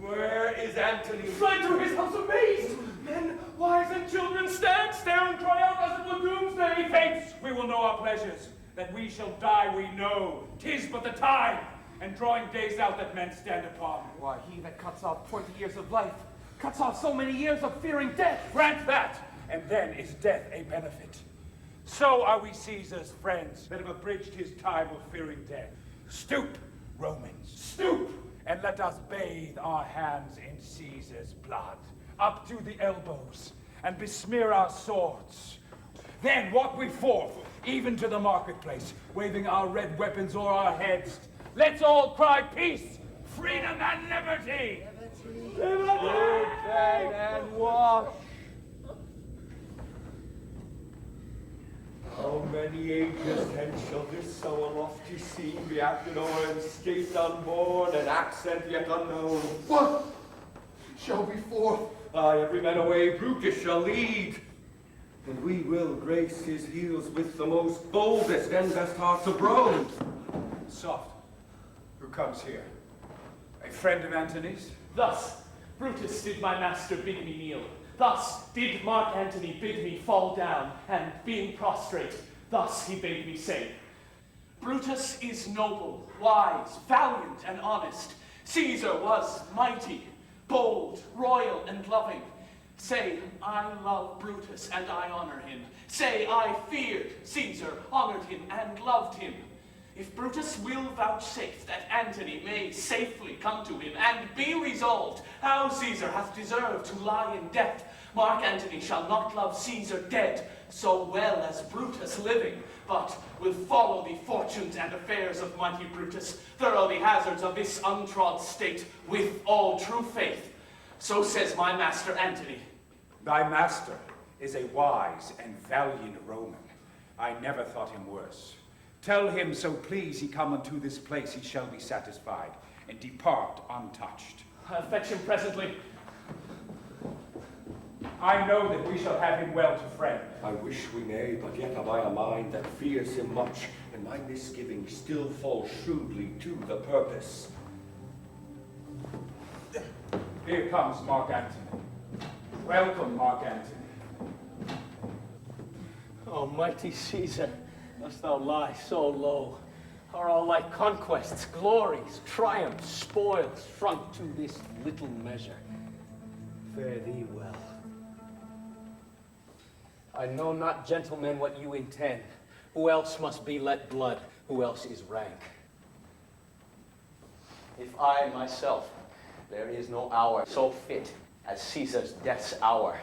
Where is Antony? Fly to his house amazed! Men, wives, and children stand, stare, and cry out as it were doomsday. Fates, we will know our pleasures. That we shall die, we know. 'Tis but the time, and drawing days out that men stand upon. Why, he that cuts off 20 years of life cuts off so many years of fearing death. Grant that, and then is death a benefit. So are we Caesar's friends that have abridged his time of fearing death. Stoop, Romans, stoop, and let us bathe our hands in Caesar's blood, up to the elbows, and besmear our swords. Then walk we forth, even to the marketplace, waving our red weapons o'er our heads. Let's all cry peace, freedom, and liberty! Liberty! Beg and wash. How many ages hence shall this so lofty scene be acted o'er in state unborn and accent yet unknown? What shall be forth? Aye, every man away, Brutus shall lead. And we will grace his heels with the most boldest and best hearts of bronze. Soft. Who comes here? A friend of Antony's? Thus, Brutus did my master bid me kneel. Thus did Mark Antony bid me fall down, and being prostrate, thus he bade me say, Brutus is noble, wise, valiant, and honest. Caesar was mighty, bold, royal, and loving. Say, I love Brutus and I honor him. Say, I feared Caesar, honored him, and loved him. If Brutus will vouchsafe that Antony may safely come to him, and be resolved how Caesar hath deserved to lie in death, Mark Antony shall not love Caesar dead so well as Brutus living, but will follow the fortunes and affairs of mighty Brutus, thorough the hazards of this untrod state, with all true faith. So says my master Antony. Thy master is a wise and valiant Roman. I never thought him worse. Tell him, so please he come unto this place, he shall be satisfied, and depart untouched. I'll fetch him presently. I know that we shall have him well to friend. I wish we may, but yet have I a mind that fears him much, and my misgivings still fall shrewdly to the purpose. Here comes Mark Antony. Welcome, Mark Antony. Almighty Caesar, dost thou lie so low? Are all thy conquests, glories, triumphs, spoils shrunk to this little measure? Fare thee well. I know not, gentlemen, what you intend. Who else must be let blood? Who else is rank? If I myself, there is no hour so fit as Caesar's death's hour,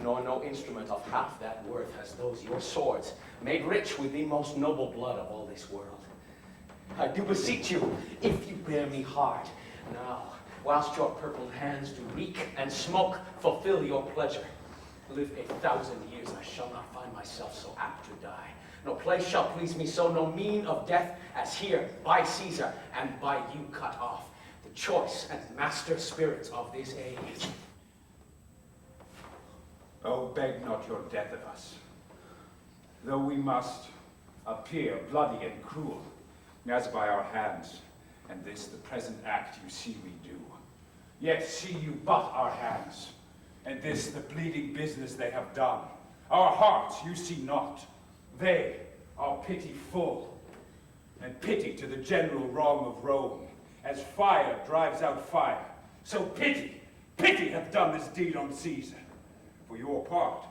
nor no instrument of half that worth as those your swords, made rich with the most noble blood of all this world. I do beseech you, if you bear me hard, now, whilst your purpled hands do reek and smoke, fulfill your pleasure. Live 1,000 years, I shall not find myself so apt to die. No place shall please me so, no mean of death as here, by Caesar, and by you cut off, the choice and master spirits of this age. Oh, beg not your death of us. Though we must appear bloody and cruel, as by our hands, and this the present act you see we do. Yet see you but our hands, and this the bleeding business they have done. Our hearts you see not, they are pity full, and pity to the general wrong of Rome, as fire drives out fire. So pity hath done this deed on Caesar. For your part,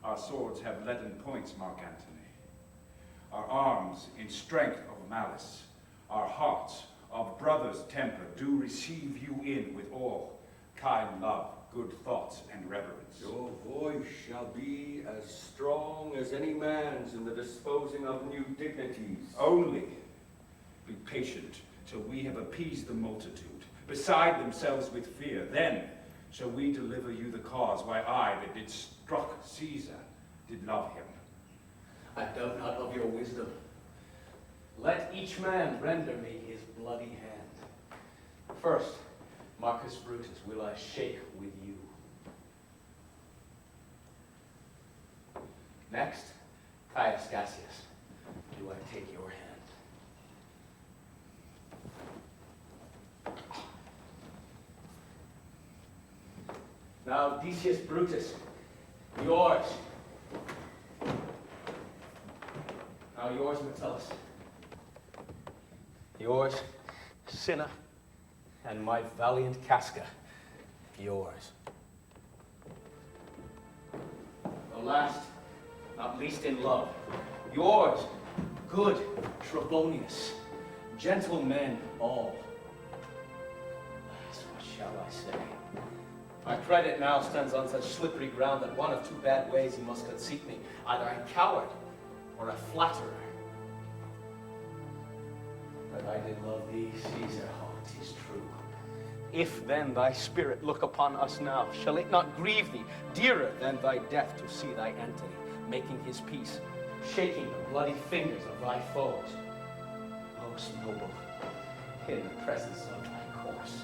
our swords have leaden points, Mark Antony. Our arms in strength of malice, our hearts of brother's temper do receive you in with all kind love, good thoughts, and reverence. Your voice shall be as strong as any man's in the disposing of new dignities. Only be patient till we have appeased the multitude, beside themselves with fear. Then shall we deliver you the cause why I that did struck Caesar did love him. I doubt not of your wisdom. Let each man render me his bloody hand. First, Marcus Brutus will I shake with you. Next, Caius Cassius, do I take your hand. Now, Decius Brutus, yours. Now yours, Metellus. Yours, Cinna, and my valiant Casca, yours. The last, not least in love, yours, good Trebonius, gentlemen all. What shall I say? My credit now stands on such slippery ground that one of two bad ways he must conceit me, either a coward or a flatterer. But I did love thee, Caesar, oh, 'tis true. If then thy spirit look upon us now, shall it not grieve thee dearer than thy death to see thy Antony making his peace, shaking the bloody fingers of thy foes? Most noble, in the presence of thy corse.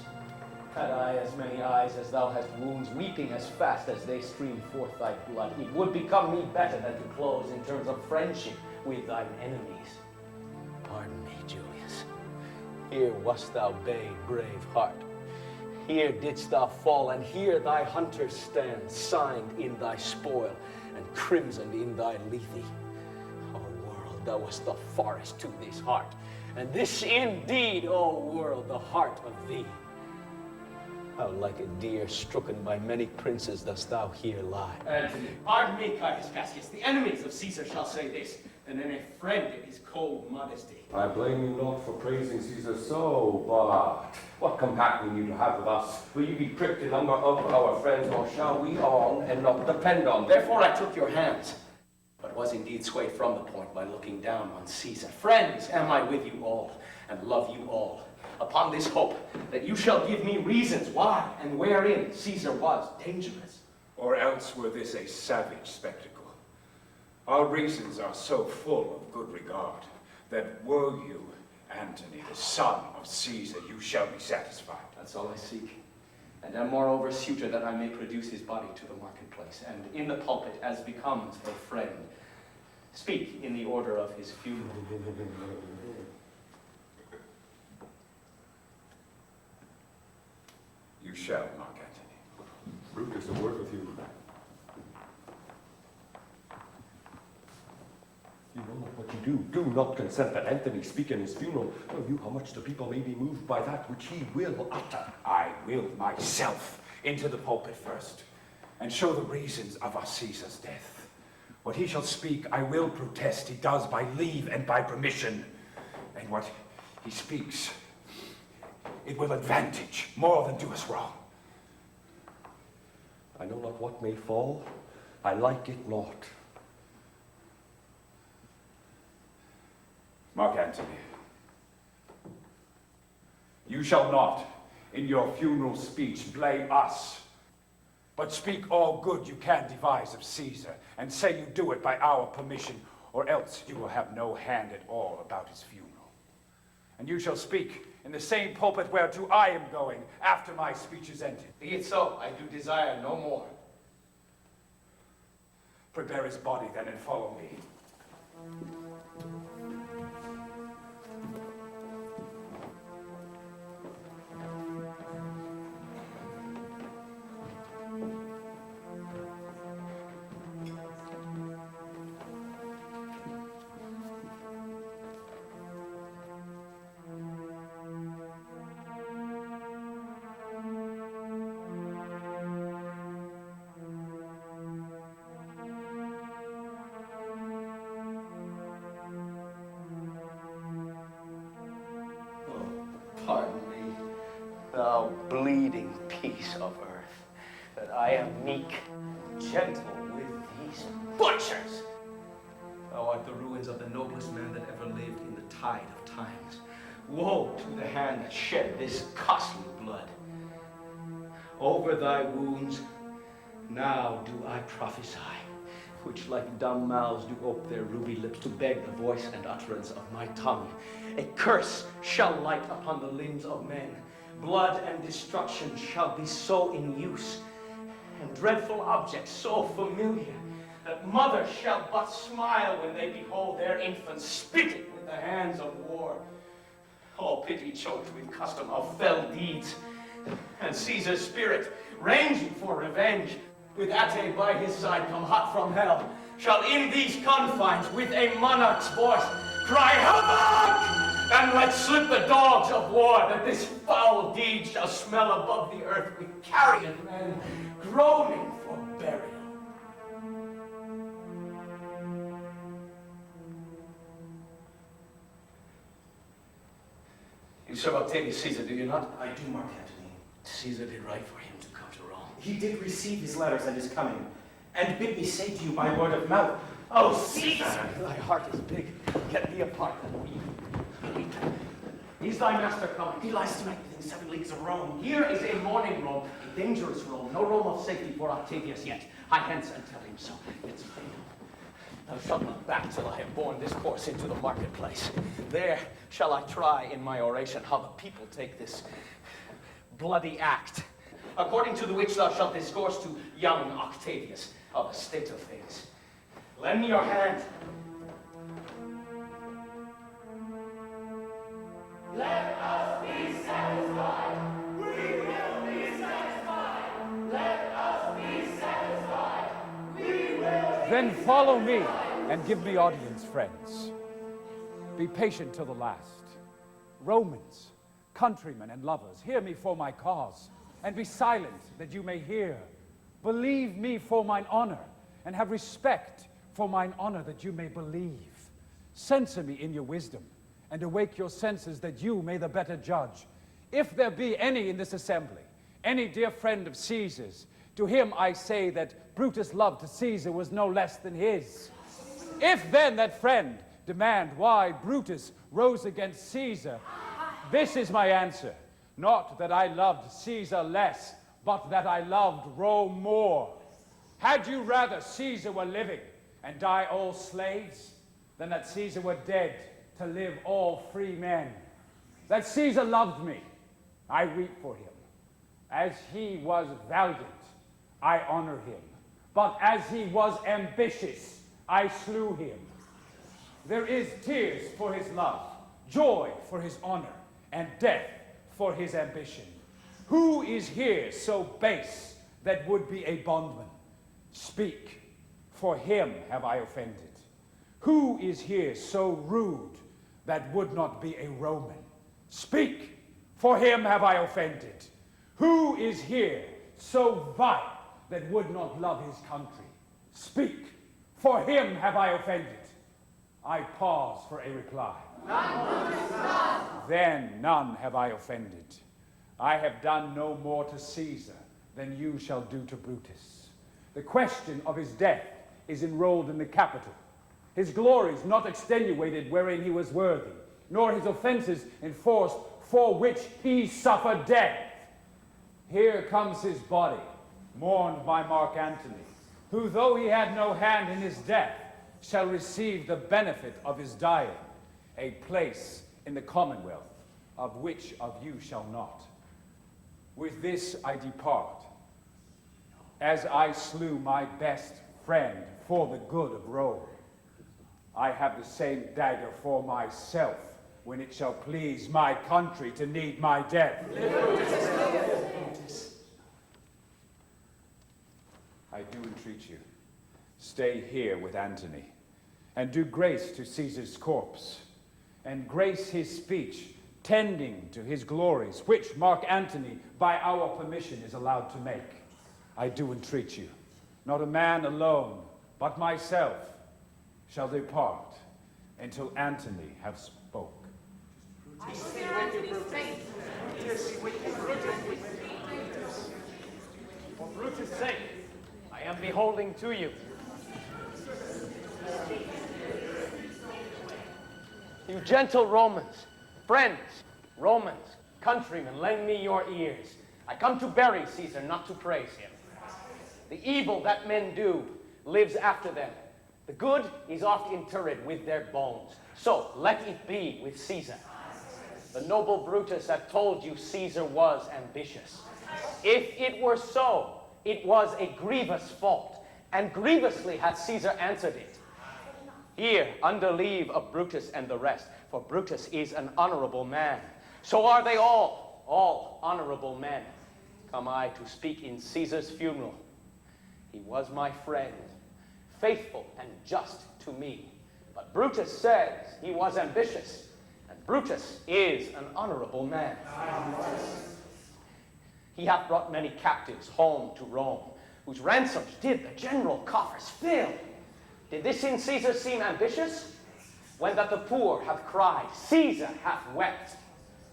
Had I as many eyes as thou hast wounds, weeping as fast as they stream forth thy blood, it would become me better than to close in terms of friendship with thine enemies. Pardon me, Julius. Here wast thou bade, brave heart. Here didst thou fall, and here thy hunters stand, signed in thy spoil, and crimsoned in thy lethe. O world, thou wast the forest to this heart, and this indeed, O world, the heart of thee. How like a deer stricken by many princes dost thou here lie. Antony, pardon me, Caius Cassius. The enemies of Caesar shall say this, and then a friend is cold modesty. I blame you not for praising Caesar so, but what companion you to have with us? Will you be pricked in number of our friends, or shall we on and not depend on them? Therefore I took your hands, but was indeed swayed from the point by looking down on Caesar. Friends, am I with you all, and love you all, upon this hope that you shall give me reasons why and wherein Caesar was dangerous. Or else were this a savage spectacle. Our reasons are so full of good regard, that were you, Antony, the son of Caesar, you shall be satisfied. That's all I seek. And am moreover suitor that I may produce his body to the marketplace, and in the pulpit, as becomes a friend, speak in the order of his funeral. You shall, Mark Antony. Brutus, a word with you. You know not what you do. Do not consent that Antony speak in his funeral. Know you how much the people may be moved by that which he will utter? I will myself into the pulpit first, and show the reasons of our Caesar's death. What he shall speak, I will protest he does by leave and by permission. And what he speaks, it will advantage more than do us wrong. I know not what may fall. I like it not. Mark Antony, you shall not, in your funeral speech, blame us, but speak all good you can devise of Caesar, and say you do it by our permission, or else you will have no hand at all about his funeral. And you shall speak in the same pulpit whereto I am going after my speech is ended. Be it so, I do desire no more. Prepare his body then and follow me. Pardon me, thou bleeding piece of earth, that I am meek, gentle with these butchers. Thou art the ruins of the noblest man that ever lived in the tide of times. Woe to the hand that shed this costly blood. Over thy wounds now do I prophesy, which like dumb mouths do ope their ruby lips to beg the voice and utterance of my tongue. A curse shall light upon the limbs of men. Blood and destruction shall be so in use, and dreadful objects so familiar, that mothers shall but smile when they behold their infants spitting with the hands of war. All pity choked with custom of fell deeds, and Caesar's spirit, ranging for revenge, with Ate by his side come hot from hell, shall in these confines with a monarch's voice cry havoc, and let slip the dogs of war, that this foul deed shall smell above the earth with carrion men groaning for burial. You serve Octavius Caesar, do you not? I do, Mark Antony. Caesar did right for him to come to Rome. He did receive his letters and is coming, and bid me say to you by word of mouth, Oh, Caesar! Thy heart is big. Get thee apart and weep. Weep. Is thy master coming? He lies tonight within 7 leagues of Rome. Here is a morning Rome, a dangerous Rome, no Rome of safety for Octavius yet. Hie hence and tell him so. It's fatal. Thou shalt not back till I have borne this course into the marketplace. There shall I try in my oration how the people take this bloody act, according to the which thou shalt discourse to young Octavius of the state of things. Lend me your hand. Let us be satisfied. We will be satisfied. Let us be satisfied. We will. Then follow me and give me audience, friends. Be patient till the last. Romans, countrymen, and lovers, hear me for my cause. and be silent, that you may hear. Believe me for mine honor, and have respect for mine honor, that you may believe. Censor me in your wisdom, and awake your senses, that you may the better judge. If there be any in this assembly, any dear friend of Caesar's, to him I say that Brutus' love to Caesar was no less than his. If then that friend demand why Brutus rose against Caesar, this is my answer. Not that I loved Caesar less, but that I loved Rome more. Had you rather Caesar were living and die all slaves, than that Caesar were dead to live all free men? That Caesar loved me, I weep for him. As he was valiant, I honor him. But as he was ambitious, I slew him. There is tears for his love, joy for his honor, and death for his ambition. Who is here so base that would be a bondman? Speak, for him have I offended. Who is here so rude that would not be a Roman? Speak, for him have I offended. Who is here so vile that would not love his country? Speak, for him have I offended. I pause for a reply. Then none have I offended. I have done no more to Caesar than you shall do to Brutus. The question of his death is enrolled in the Capitol. His glories not extenuated wherein he was worthy, nor his offenses enforced for which he suffered death. Here comes his body, mourned by Mark Antony, who, though he had no hand in his death, shall receive the benefit of his dying, a place in the commonwealth, of which of you shall not. With this I depart, as I slew my best friend for the good of Rome. I have the same dagger for myself, when it shall please my country to need my death. I do entreat you, stay here with Antony, and do grace to Caesar's corpse, and grace his speech, tending to his glories, which Mark Antony, by our permission, is allowed to make. I do entreat you, not a man alone, but myself, shall depart until Antony have spoke. I hear Antony's face. For Brutus' sake, I am beholding to you. You gentle Romans, friends, Romans, countrymen, lend me your ears. I come to bury Caesar, not to praise him. The evil that men do lives after them. The good is oft interred with their bones. So let it be with Caesar. The noble Brutus hath told you Caesar was ambitious. If it were so, it was a grievous fault, and grievously hath Caesar answered it. Here, under leave of Brutus and the rest, for Brutus is an honorable man. So are they all honorable men. Come I to speak in Caesar's funeral. He was my friend, faithful and just to me. But Brutus says he was ambitious, and Brutus is an honorable man. He hath brought many captives home to Rome, whose ransoms did the general coffers fill. Did this in Caesar seem ambitious? When that the poor hath cried, Caesar hath wept.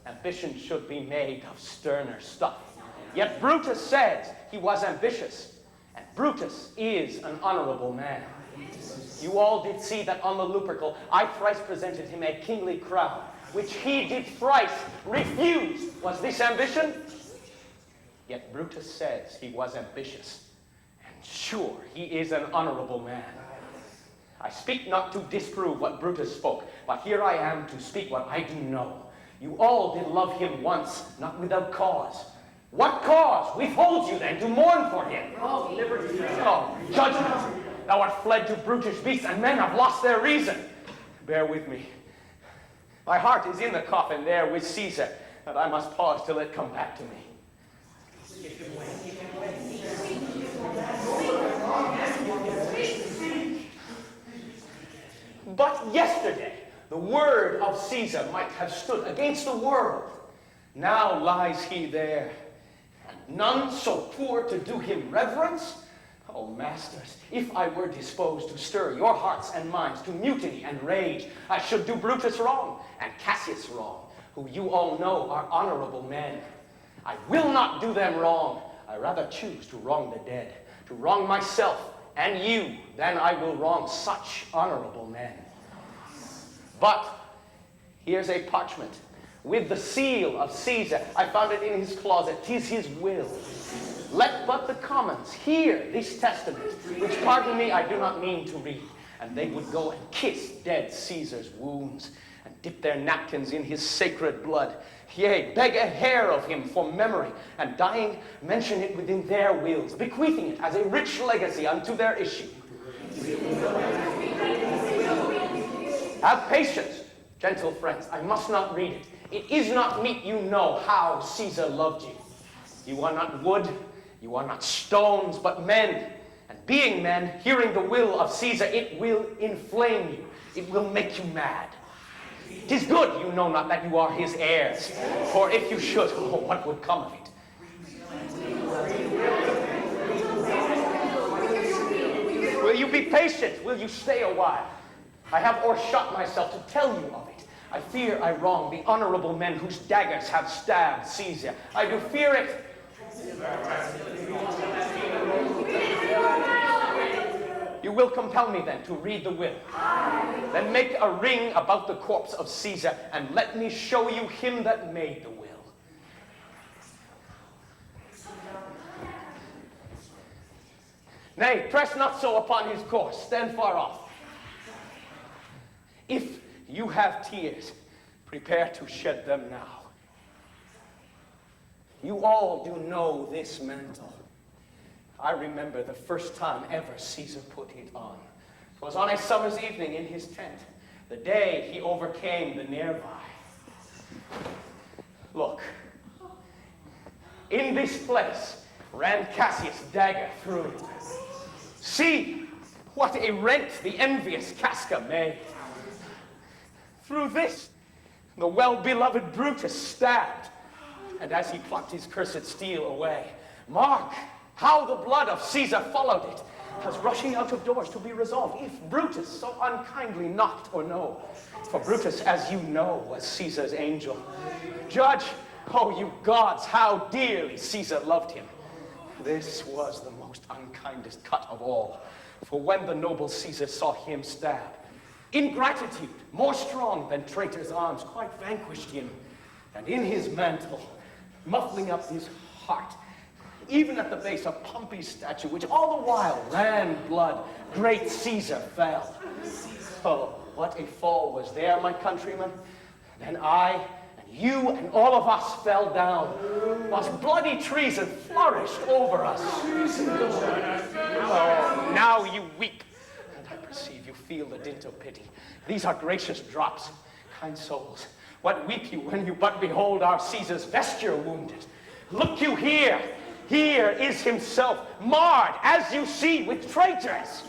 Ambition should be made of sterner stuff. Yet Brutus says he was ambitious, and Brutus is an honorable man. You all did see that on the Lupercal I thrice presented him a kingly crown, which he did thrice refuse. Was this ambition? Yet Brutus says he was ambitious, and sure he is an honorable man. I speak not to disprove what Brutus spoke, but here I am to speak what I do know. You all did love him once, not without cause. What cause withholds you then to mourn for him? Liberty. Oh, judgment! Thou art fled to brutish beasts, and men have lost their reason. Bear with me. My heart is in the coffin there with Caesar, and I must pause till it come back to me. But yesterday, the word of Caesar might have stood against the world. Now lies he there, and None so poor to do him reverence? Oh, masters, if I were disposed to stir your hearts and minds to mutiny and rage, I should do Brutus wrong and Cassius wrong, who you all know are honorable men. I will not do them wrong. I rather choose to wrong the dead, to wrong myself and you, than I will wrong such honorable men. But here's a parchment with the seal of Caesar. I found it in his closet. 'Tis his will. Let but the commons hear this testament, which, pardon me, I do not mean to read, and they would go and kiss dead Caesar's wounds, and dip their napkins in his sacred blood, yea, beg a hair of him for memory, and dying, mention it within their wills, bequeathing it as a rich legacy unto their issue. Have patience, gentle friends, I must not read it. It is not meet you know how Caesar loved you. You are not wood, you are not stones, but men. And being men, hearing the will of Caesar, it will inflame you. It will make you mad. 'Tis good you know not that you are his heirs, for if you should, oh, what would come of it? Will you be patient? Will you stay a while? I have o'ershot myself to tell you of it. I fear I wrong the honorable men whose daggers have stabbed Caesar. I do fear it. You will compel me then to read the will. Then make a ring about the corpse of Caesar, and let me show you him that made the will. Nay, press not so upon his course. Stand far off. If you have tears, prepare to shed them now. You all do know this mantle. I remember the first time ever Caesar put it on. 'Twas on a summer's evening in his tent, the day he overcame the Nervi. Look, in this place ran Cassius' dagger through it. See what a rent the envious Casca made. Through this, the well-beloved Brutus stabbed, and as he plucked his cursed steel away, mark how the blood of Caesar followed it, as rushing out of doors to be resolved, if Brutus so unkindly knocked or no. For Brutus, as you know, was Caesar's angel. Judge, oh you gods, how dearly Caesar loved him. This was the most unkindest cut of all, for when the noble Caesar saw him stab, ingratitude, more strong than traitor's arms, quite vanquished him, and in his mantle, muffling up his heart, even at the base of Pompey's statue, which all the while ran blood, great Caesar fell. Oh, what a fall was there, my countrymen. Then I, and you, and all of us fell down, whilst bloody treason flourished over us. Oh, now you weep, and I perceive you feel the dint of pity. These are gracious drops, kind souls. What weep you when you but behold our Caesar's vesture wounded? Look you here. Here is himself, marred, as you see, with traitors.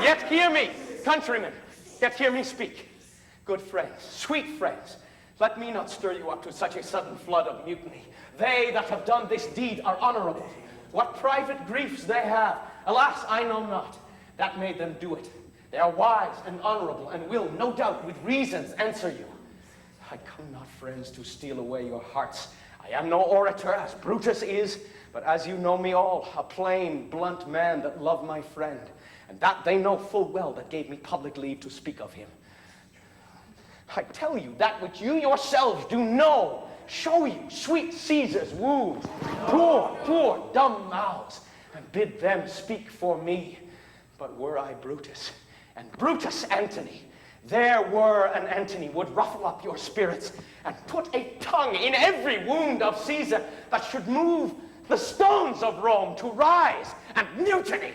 Yet hear me, countrymen, yet hear me speak. Good friends, sweet friends, let me not stir you up to such a sudden flood of mutiny. They that have done this deed are honorable. What private griefs they have, alas, I know not. That made them do it. They are wise and honorable, and will, no doubt, with reasons answer you. I come not, friends, to steal away your hearts. I am no orator, as Brutus is, but as you know me all, a plain, blunt man that loved my friend, and that they know full well that gave me public leave to speak of him. I tell you that which you yourselves do know, show you sweet Caesar's wounds, poor, dumb mouths, and bid them speak for me. But were I Brutus, and Brutus Antony, there were an Antony would ruffle up your spirits and put a tongue in every wound of Caesar that should move the stones of Rome to rise and mutiny.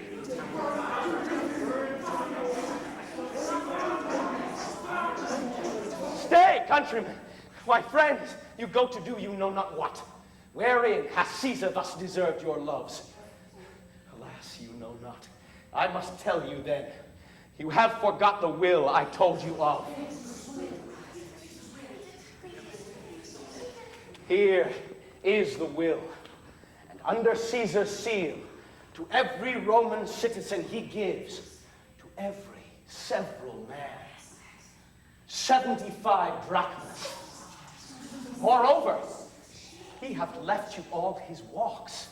Stay, countrymen. Why, friends, you go to do you know not what. Wherein has Caesar thus deserved your loves? Alas, you know not. I must tell you then. You have forgot the will I told you of. Here is the will, and under Caesar's seal, to every Roman citizen he gives, to every several man, 75 drachmas. Moreover, he hath left you all his walks,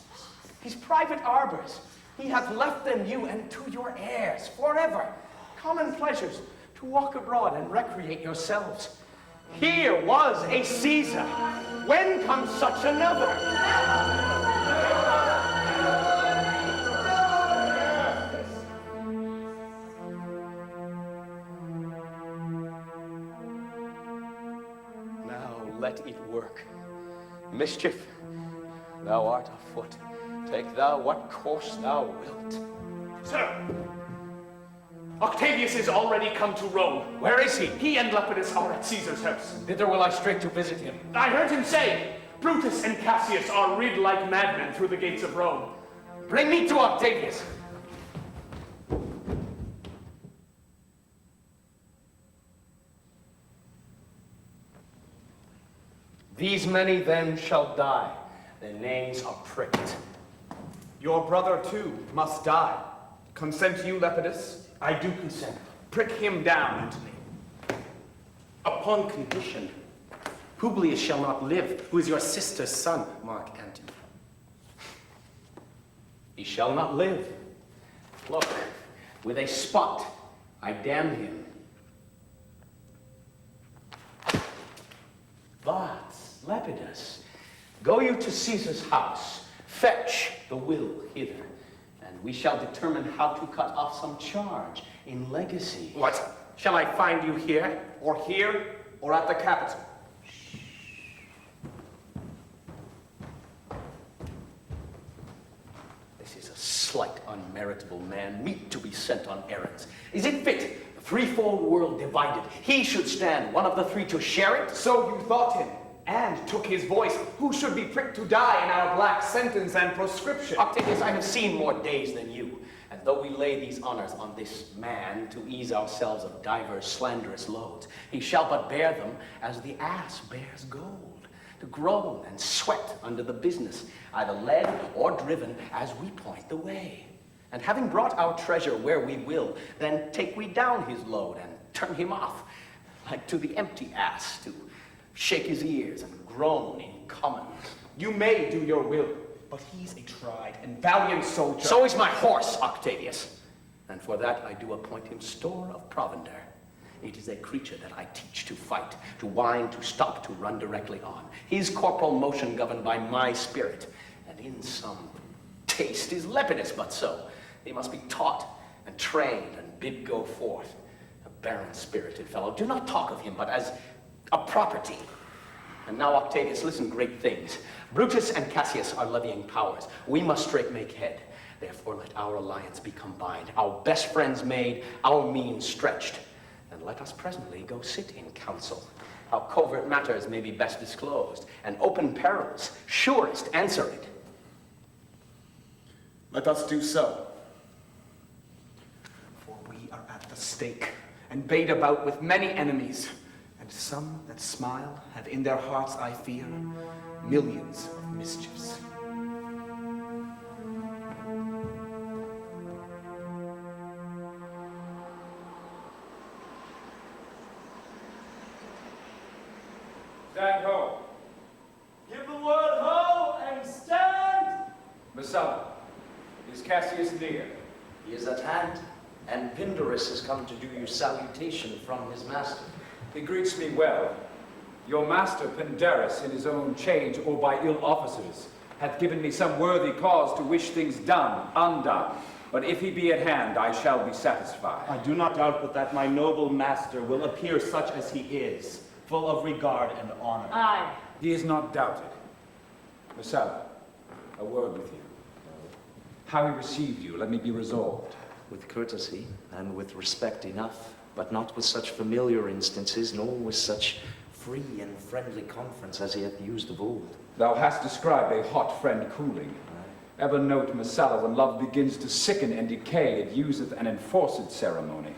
his private arbors. He hath left them you and to your heirs forever, common pleasures, to walk abroad and recreate yourselves. Here was a Caesar. When comes such another? Now let it work. Mischief, thou art afoot. Take thou what course thou wilt. Sir, Octavius is already come to Rome. Where is he? He and Lepidus are at Caesar's house. Thither will I straight to visit him. I heard him say, Brutus and Cassius are rid like madmen through the gates of Rome. Bring me to Octavius. These many then shall die. Their names are pricked. Your brother too must die. Consent you, Lepidus? I do consent. Prick him down, Antony. Upon condition, Publius shall not live, who is your sister's son, Mark Antony. He shall not live. Look, with a spot, I damn him. But, Lepidus, go you to Caesar's house, fetch the will hither, and we shall determine how to cut off some charge in legacy. What? Shall I find you here? Or here, or at the Capitol? This is a slight, unmeritable man, meet to be sent on errands. Is it fit, the threefold world divided, he should stand, one of the three, to share it? So you thought him, and took his voice, who should be pricked to die in our black sentence and proscription. Octavius, I have seen more days than you, and though we lay these honors on this man to ease ourselves of divers slanderous loads, he shall but bear them as the ass bears gold, to groan and sweat under the business, either led or driven as we point the way. And having brought our treasure where we will, then take we down his load and turn him off, like to the empty ass, to shake his ears and groan in common. You may do your will, but he's a tried and valiant soldier. So is my horse, Octavius, and for that I do appoint him store of provender. It is a creature that I teach to fight, to wind, to stop, to run directly on. His corporal motion governed by my spirit, and in some taste is Lepidus but so. He must be taught and trained and bid go forth. A barren-spirited fellow. Do not talk of him but as a property. And now, Octavius, listen, great things. Brutus and Cassius are levying powers. We must straight make head. Therefore, let our alliance be combined, our best friends made, our means stretched. And let us presently go sit in council, how covert matters may be best disclosed, and open perils surest answered. Let us do so. For we are at the stake, and bait about with many enemies. And some that smile have in their hearts, I fear, millions of mischiefs. Stand ho. Give the word ho and stand! Messala, is Cassius near? He is at hand, and Pindarus has come to do you salutation from his master. He greets me well. Your master Pindarus, in his own change or by ill officers, hath given me some worthy cause to wish things done, undone. But if he be at hand, I shall be satisfied. I do not doubt but that my noble master will appear such as he is, full of regard and honor. Aye. He is not doubted. Messala, a word with you. How he received you, let me be resolved. With courtesy and with respect enough, but not with such familiar instances, nor with such free and friendly conference as he hath used of old. Thou hast described a hot friend cooling. Ever note, Messala, when love begins to sicken and decay, it useth an enforced ceremony.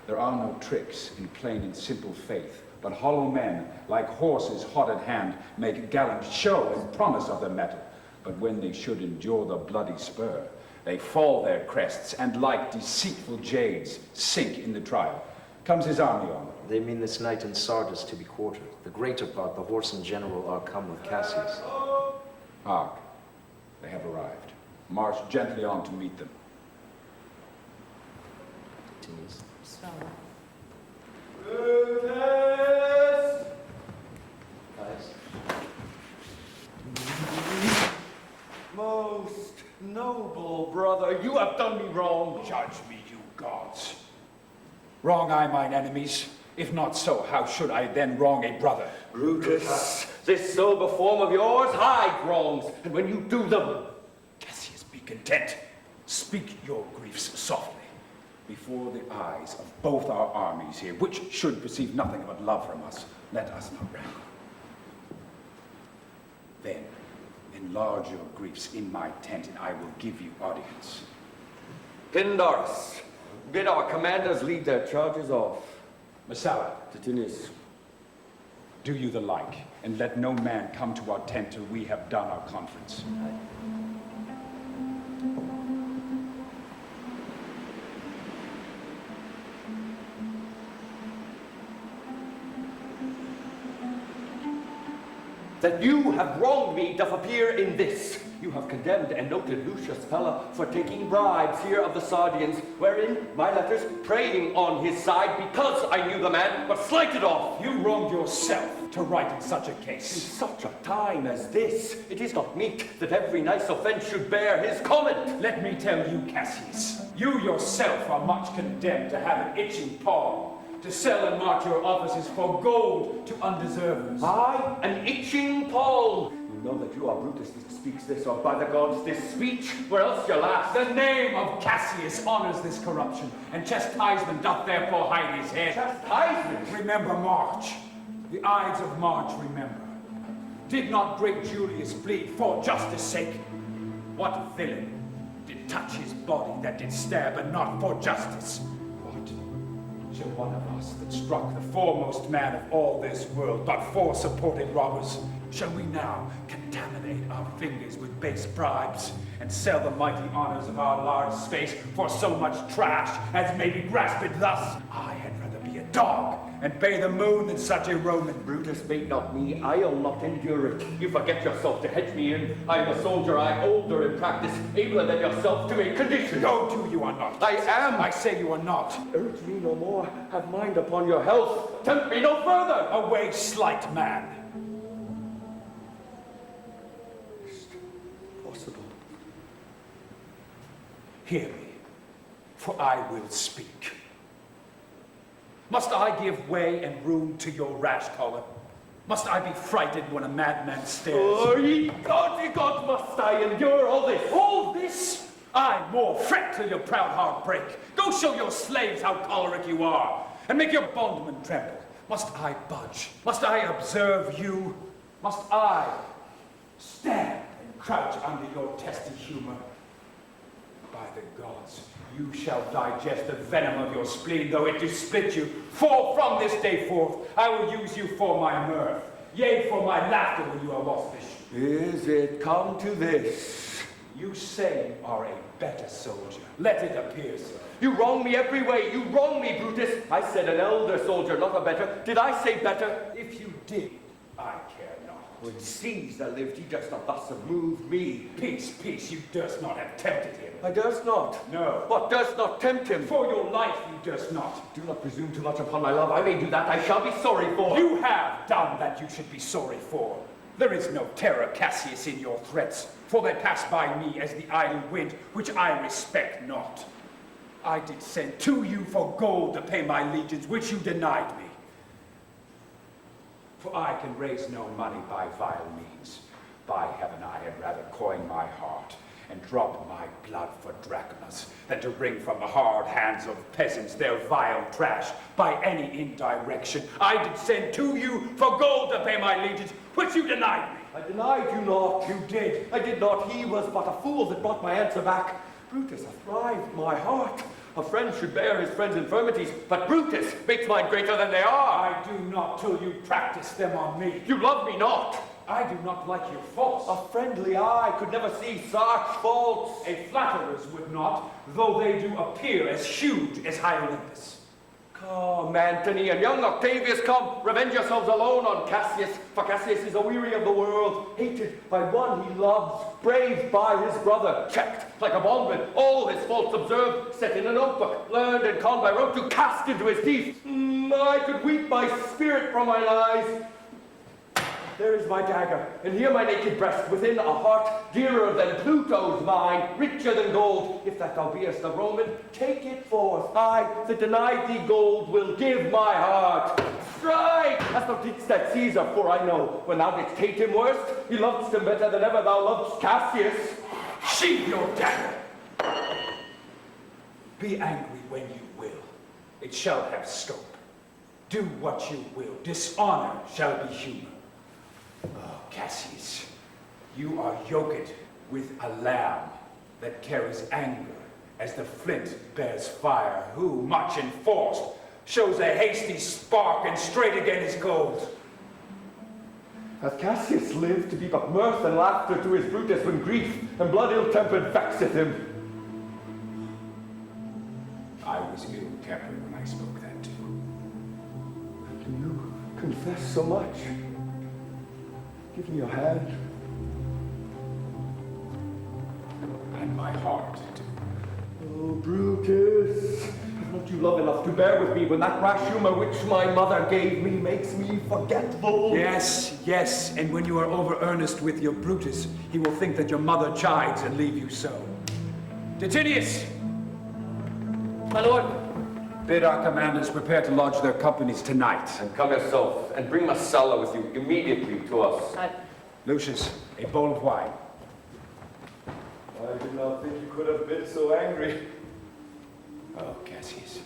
There are no tricks in plain and simple faith, But hollow men, like horses hot at hand, make gallant show and promise of their mettle. But when they should endure the bloody spur, they fall their crests, and like deceitful jades, sink in the trial. Comes his army on. They mean this night in Sardis to be quartered. The greater part, the horse and general, are come with Cassius. Hark, they have arrived. March gently on to meet them. Continues. Brutus! Most noble brother, you have done me wrong. Judge me, you gods. Wrong I mine enemies? If not so, how should I then wrong a brother? Brutus, this sober form of yours hides wrongs, and when you do them... Cassius, be content. Speak your griefs softly, before the eyes of both our armies here, which should perceive nothing but love from us. Let us not wrangle. Then, enlarge your griefs in my tent, and I will give you audience. Pindarus, bid our commanders lead their charges off. Messala, Titinius, do you the like, and let no man come to our tent till we have done our conference. that you have wronged me doth appear in this. You have condemned and noted Lucius Pella for taking bribes here of the Sardians, wherein my letters praying on his side because I knew the man, but slighted off. You wronged yourself to write in such a case. In such a time as this, it is not meet that every nice offence should bear his comment. Let me tell you, Cassius, you yourself are much condemned to have an itching palm, to sell and mark your offices for gold to undeservers. I, an itching palm. You know that you are Brutus that speaks this, or by the gods, this speech, where else you laugh. The name of Cassius honors this corruption, and chastisement doth therefore hide his head. Chastisement? Remember March. The Ides of March remember. Did not great Julius bleed for justice' sake? What villain did touch his body that did stab, but not for justice? Shall one of us that struck the foremost man of all this world, but for supporting robbers, shall we now contaminate our fingers with base bribes, and sell the mighty honors of our large space for so much trash as may be grasped thus? I had rather be a dog, and bay the moon than such a Roman. Brutus, bait not me, I'll not endure it. You forget yourself to hedge me in. I am a soldier, I older in practice, abler than yourself to make conditions. Go to, you are not. I am. I say you are not. Urge me no more, have mind upon your health. Tempt me no further. Away, slight man. Is it possible? Hear me, for I will speak. Must I give way and room to your rash choler? Must I be frightened when a madman stares? Oh, ye God, must I endure all this? All this? Aye, more, fret till your proud heart break. Go show your slaves how choleric you are, and make your bondmen tremble. Must I budge? Must I observe you? Must I stand and crouch under your testy humor? By the gods, you shall digest the venom of your spleen, though it do split you. For from this day forth, I will use you for my mirth, yea, for my laughter when you are waspish. Is it come to this? You say you are a better soldier. Let it appear so. You wrong me every way. You wrong me, Brutus. I said an elder soldier, not a better. Did I say better? If you did, I care not. When Caesar lived, he durst not thus have moved me. Peace, peace, you durst not have tempted him. I durst not. No. What durst not tempt him? For your life you durst not. Do not presume too much upon my love. I may do that. I shall be sorry for. You have done that you should be sorry for. There is no terror, Cassius, in your threats, for they pass by me as the idle wind, which I respect not. I did send to you for gold to pay my legions, which you denied me. For I can raise no money by vile means. By heaven, I had rather coin my heart and drop my blood for drachmas than to wring from the hard hands of peasants their vile trash by any indirection. I did send to you for gold to pay my legions, which you denied me. I denied you not. You did. I did not. He was but a fool that brought my answer back. Brutus hath thrived my heart. A friend should bear his friend's infirmities, but Brutus makes mine greater than they are. I do not till you practice them on me. You love me not. I do not like your faults. A friendly eye could never see such faults. A flatterer's would not, though they do appear as huge as high Olympus. Come, Antony and young Octavius, come, revenge yourselves alone on Cassius, for Cassius is aweary of the world, hated by one he loves, braved by his brother, checked like a bondman, all his faults observed, set in a notebook, learned and conned by rote to cast into his teeth. I could weep my spirit from mine eyes. There is my dagger, and here my naked breast, within a heart dearer than Pluto's mine, richer than gold. If that thou beest a Roman, take it forth. I, that denied thee gold, will give my heart. Strike, as thou didst at Caesar, for I know, when thou didst hate him worst, he loved him better than ever thou lovest Cassius. Sheathe your dagger. Be angry when you will. It shall have scope. Do what you will. Dishonor shall be humor. Oh, Cassius, you are yoked with a lamb that carries anger as the flint bears fire, who, much enforced, shows a hasty spark and straight again is cold. Hath Cassius lived to be but mirth and laughter to his Brutus when grief and blood ill-tempered vexeth him? I was ill-tempered when I spoke that to you. Do you confess so much? Give me your hand. And my heart, too. Oh, Brutus, have not you love enough to bear with me when that rash humor which my mother gave me makes me forgetful? Yes, yes, and when you are over-earnest with your Brutus, he will think that your mother chides and leave you so. Titinius! My lord. Bid our commanders prepare to lodge their companies tonight. And come yourself, and bring Messala with you immediately to us. Lucius, a bowl of wine. I did not think you could have been so angry. Oh, Cassius.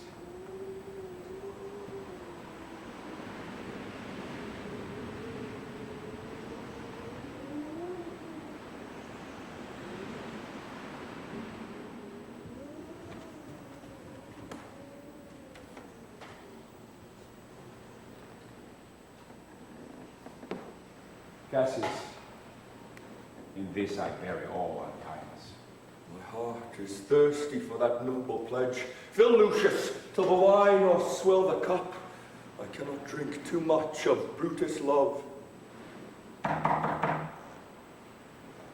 Cassius, in this I bury all unkindness. My heart is thirsty for that noble pledge. Fill, Lucius, till the wine or swell the cup. I cannot drink too much of Brutus' love.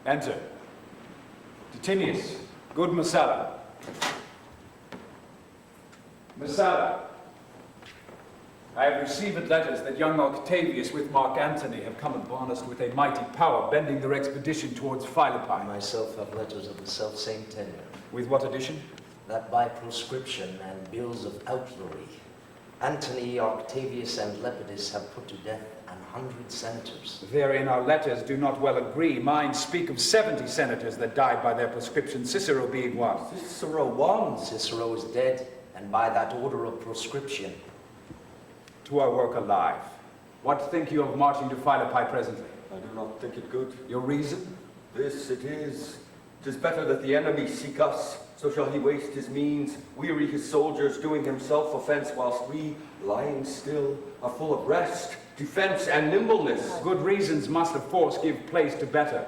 Enter. Titinius, good Messala. Messala, I have received letters that young Octavius with Mark Antony have come upon us with a mighty power, bending their expedition towards Philippi. I myself have letters of the self-same tenor. With what addition? That by proscription and bills of outlawry, Antony, Octavius, and Lepidus have put to death 100 senators. Therein our letters do not well agree. Mine speak of 70 senators that died by their prescription, Cicero being one. Cicero one? Cicero is dead, and by that order of proscription. To our work alive. What think you of marching to Philippi presently? I do not think it good. Your reason? This it is. 'Tis better that the enemy seek us, so shall he waste his means, weary his soldiers, doing himself offense, whilst we, lying still, are full of rest, defense, and nimbleness. Good reasons must of force give place to better.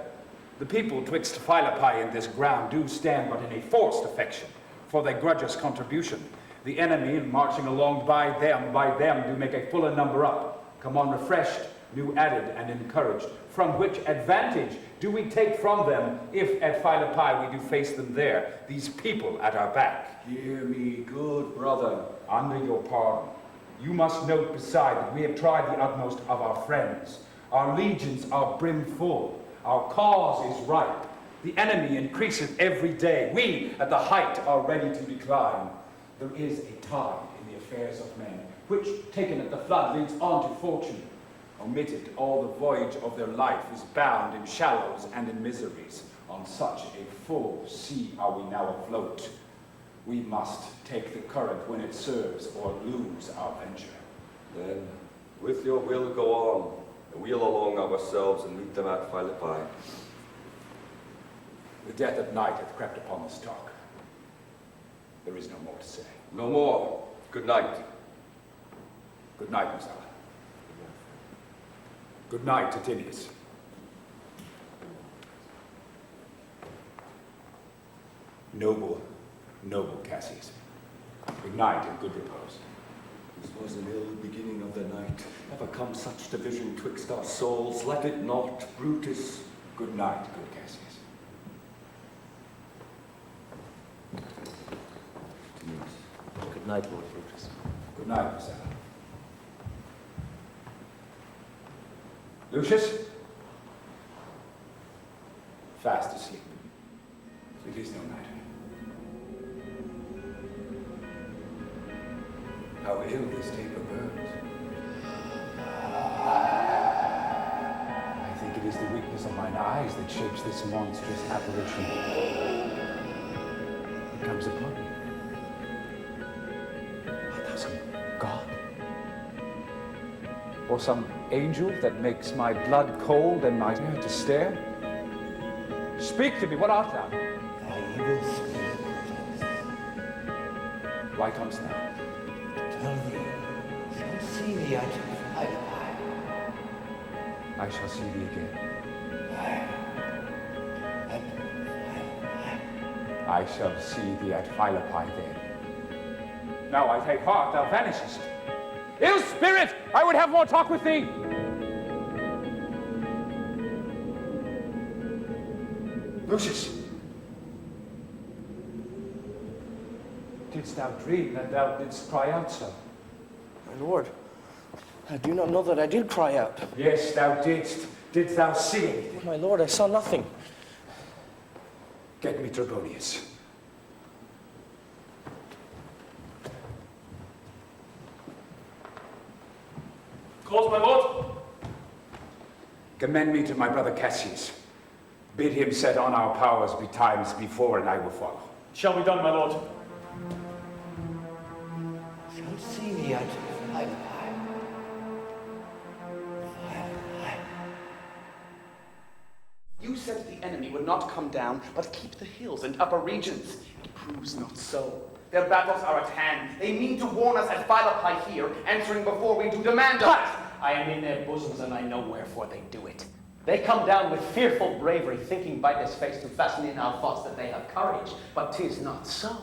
The people twixt Philippi and this ground do stand but in a forced affection, for they grudge us contribution. The enemy, in marching along by them do make a fuller number up, come on refreshed, new added, and encouraged. From which advantage do we take from them, if at Philippi we do face them there, these people at our back? Hear me, good brother. Under your pardon, you must note beside that we have tried the utmost of our friends. Our legions are brimful, our cause is ripe. The enemy increaseth every day. We, at the height, are ready to decline. There is a tide in the affairs of men, which, taken at the flood, leads on to fortune. Omitted, all the voyage of their life is bound in shallows and in miseries. On such a full sea are we now afloat. We must take the current when it serves, or lose our venture. Then, with your will, go on, and we'll along ourselves and meet them at Philippi. The death of night hath crept upon the stock. There is no more to say. No more. Good night. Good night, Miss Allen. Good night, Titinius. Noble Cassius. Good night and good repose. This was an ill beginning of the night. Never come such division twixt our souls. Let it not, Brutus. Good night, good Cassius. Good night, Lord Brutus. Good night, Miss Allen. Lucius? Fast asleep. It is no matter. How ill this taper burns. I think it is the weakness of mine eyes that shapes this monstrous apparition. It comes upon me. Art thou some god? Or some angel that makes my blood cold and my hair to stare? Speak to me, what art thou? Thy evil spirit. Why comest thou? Tell thee, shall see thee at Halifax. I shall see thee again. I shall see thee at Philippi then. Now I take heart, thou vanishest. Ill spirit, I would have more talk with thee. Lucius, didst thou dream that thou didst cry out so? My lord, I do not know that I did cry out. Yes, thou didst. Didst thou see anything? My lord, I saw nothing. Get me Trebonius. Cause, my lord. Commend me to my brother Cassius. Bid him set on our powers betimes before, and I will follow. Shall be done, my lord. Shall see thee at Halifax. You said the enemy would not come down, but keep the hills and upper regions. It proves not so. Their battles are at hand. They mean to warn us at Philippi here, answering before we do demand us. I am in their bosoms, and I know wherefore they do it. They come down with fearful bravery, thinking by this face to fasten in our thoughts that they have courage, but 'tis not so.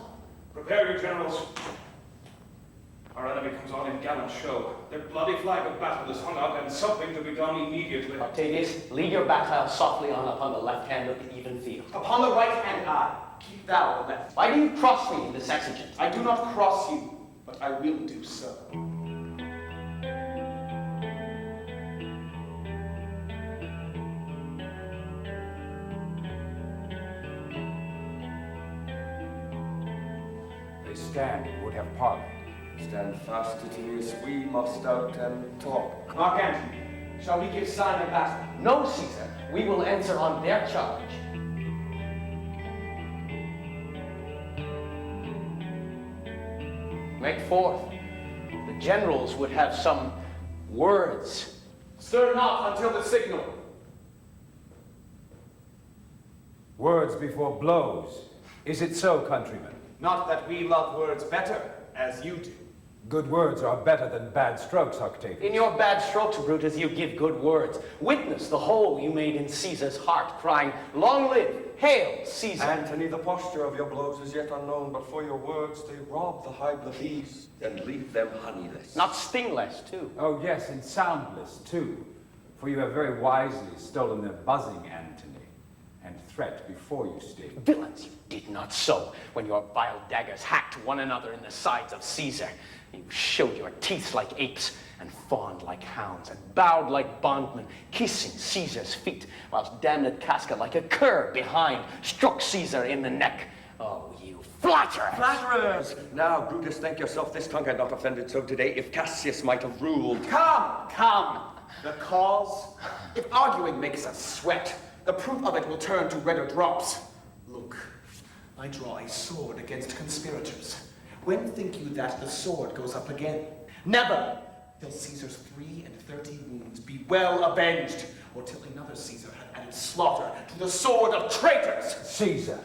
Prepare your generals. Our enemy comes on in gallant show. Their bloody flag of battle is hung up, and something to be done immediately. Octavius, lead your battile softly on upon the left hand of the even field. Upon the right hand I, keep thou the left. Why do you cross me in this exigent? I do not cross you, but I will do so. They stand and would have parley. Stand fast, Titinius. We must out and talk. Mark Antony, shall we give sign of battle? No, Caesar. We will answer on their charge. Make forth. The generals would have some words. Stir not until the signal. Words before blows. Is it so, countrymen? Not that we love words better, as you do. Good words are better than bad strokes, Octavius. In your bad strokes, Brutus, you give good words. Witness the hole you made in Caesar's heart, crying, "Long live, hail, Caesar!" Antony, the posture of your blows is yet unknown, but for your words they rob the hive of bees and leave them honeyless. Not stingless, too. Oh, yes, and soundless, too. For you have very wisely stolen their buzzing, Antony, and threat before you sting. Villains, you did not so when your vile daggers hacked one another in the sides of Caesar. You showed your teeth like apes, and fawned like hounds, and bowed like bondmen, kissing Caesar's feet, whilst damned Casca, like a cur behind, struck Caesar in the neck. Oh, you flatterers! Flatterers! Now, Brutus, thank yourself this tongue had not offended so today, if Cassius might have ruled. Come, come! The cause? If arguing makes us sweat, the proof of it will turn to redder drops. Look, I draw a sword against conspirators. When think you that the sword goes up again? Never! Till Caesar's 33 wounds be well avenged, or till another Caesar had added slaughter to the sword of traitors. Caesar,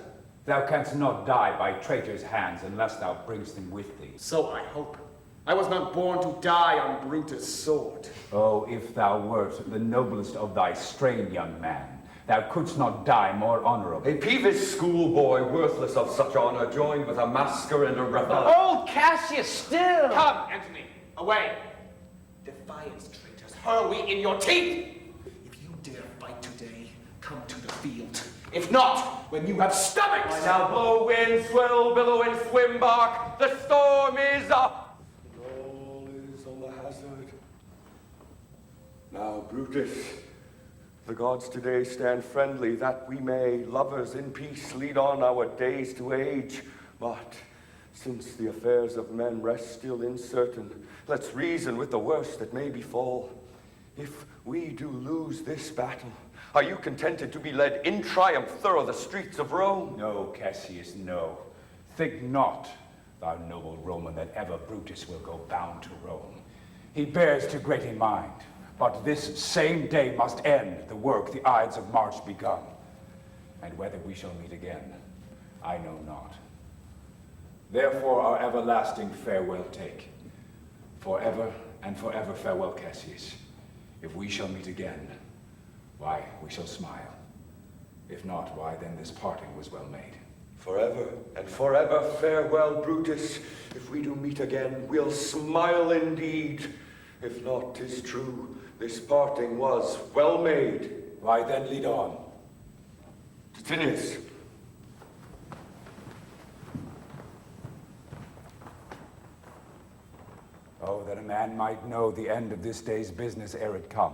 Thou canst not die by traitors' hands unless thou bringst them with thee. So I hope. I was not born to die on Brutus' sword. Oh, if thou wert the noblest of thy strain, young man, thou couldst not die more honorably. A peevish schoolboy, worthless of such honor, joined with a masker and a rebel. Old Cassius still! Come, Antony, away! Defiance, traitors, hurl we in your teeth! If you dare fight today, come to the field. If not, when you have stomachs! I now blow wind, swell, billow, and swim bark. The storm is up. All is on the hazard. Now, Brutus, the gods today stand friendly, that we may, lovers in peace, lead on our days to age. But since the affairs of men rest still uncertain, let's reason with the worst that may befall. If we do lose this battle, are you contented to be led in triumph through the streets of Rome? No, Cassius, no. Think not, thou noble Roman, that ever Brutus will go bound to Rome. He bears too great in mind, but this same day must end the work the Ides of March begun. And whether we shall meet again, I know not. Therefore our everlasting farewell take. Forever and forever farewell, Cassius. If we shall meet again, why, we shall smile. If not, why, then this parting was well made. Forever and forever farewell, Brutus. If we do meet again, we'll smile indeed. If not, 'tis true, this parting was well made. Why, then lead on. Titinius. Oh, that a man might know the end of this day's business ere it come.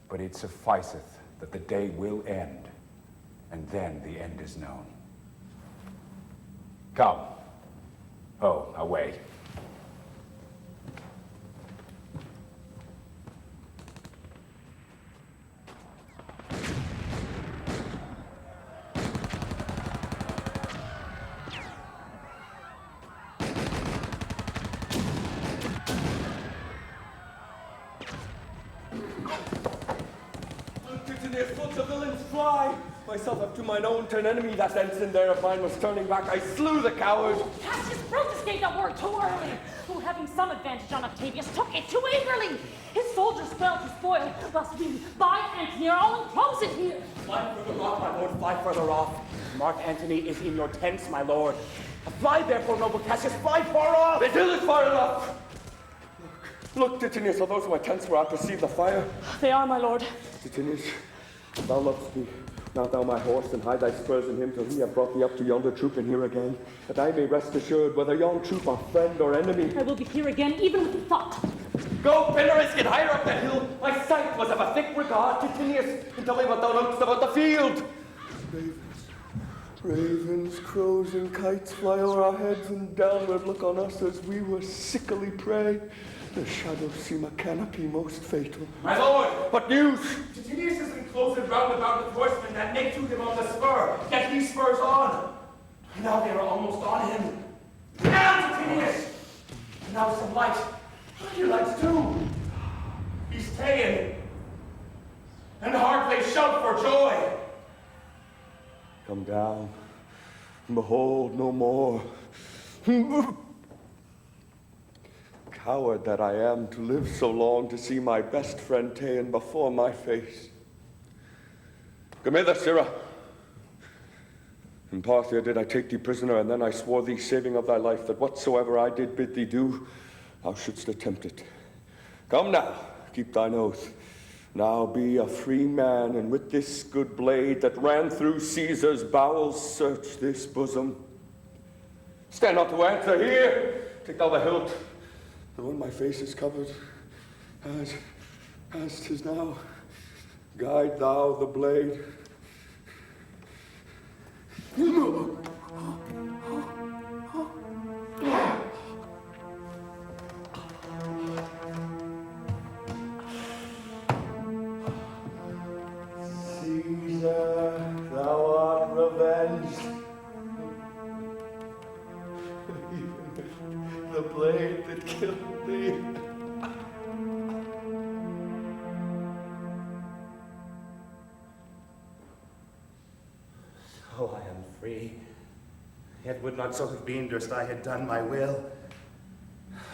But it sufficeth that the day will end, and then the end is known. Come. Oh, away. Look the villains fly! Myself up to mine own turn enemy, that ensign there of mine was turning back. I slew the coward. Cassius Brutus gave that word too early. Who, having some advantage on Octavius, took it too eagerly. His soldiers fell to spoil, whilst we, by Antony, are all enclosed here. Fly further off, my lord, fly further off. Mark Antony is in your tents, my lord. Fly therefore, noble Cassius, fly far off! The hill is far enough! Look, Titinius, are those my tents where I perceive the fire? They are, my lord. Titinius, thou lovest me. Mount thou my horse and hide thy spurs in him till he have brought thee up to yonder troop and here again, that I may rest assured whether yon troop are friend or enemy. I will be here again, even with the thought. Go, Penarius, get higher up the hill. My sight was of a thick regard, Titinius, and tell me what thou knowest about the field. Ravens, crows, and kites fly o'er our heads and downward look on us as we were sickly prey. The shadows seem a canopy most fatal. My lord! What news? Titinius is enclosed round about with horsemen that make to him on the spur, yet he spurs on. Now they are almost on him. Now, Titinius! Now some light. He lights too. He's ta'en. And hark, they shout for joy. Come down, and behold no more. Coward that I am to live so long to see my best friend ta'en before my face. Come hither, Sirrah. In Parthia did I take thee prisoner, and then I swore thee, saving of thy life, that whatsoever I did bid thee do, thou shouldst attempt it. Come now, keep thine oath. Now be a free man, and with this good blade that ran through Caesar's bowels, search this bosom. Stand not to answer here. Take thou the hilt. And when my face is covered, as 'tis now, guide thou the blade. Caesar, thou art revenged. Even the blade that killed thee. So I am free. not so have been durst I had done my will.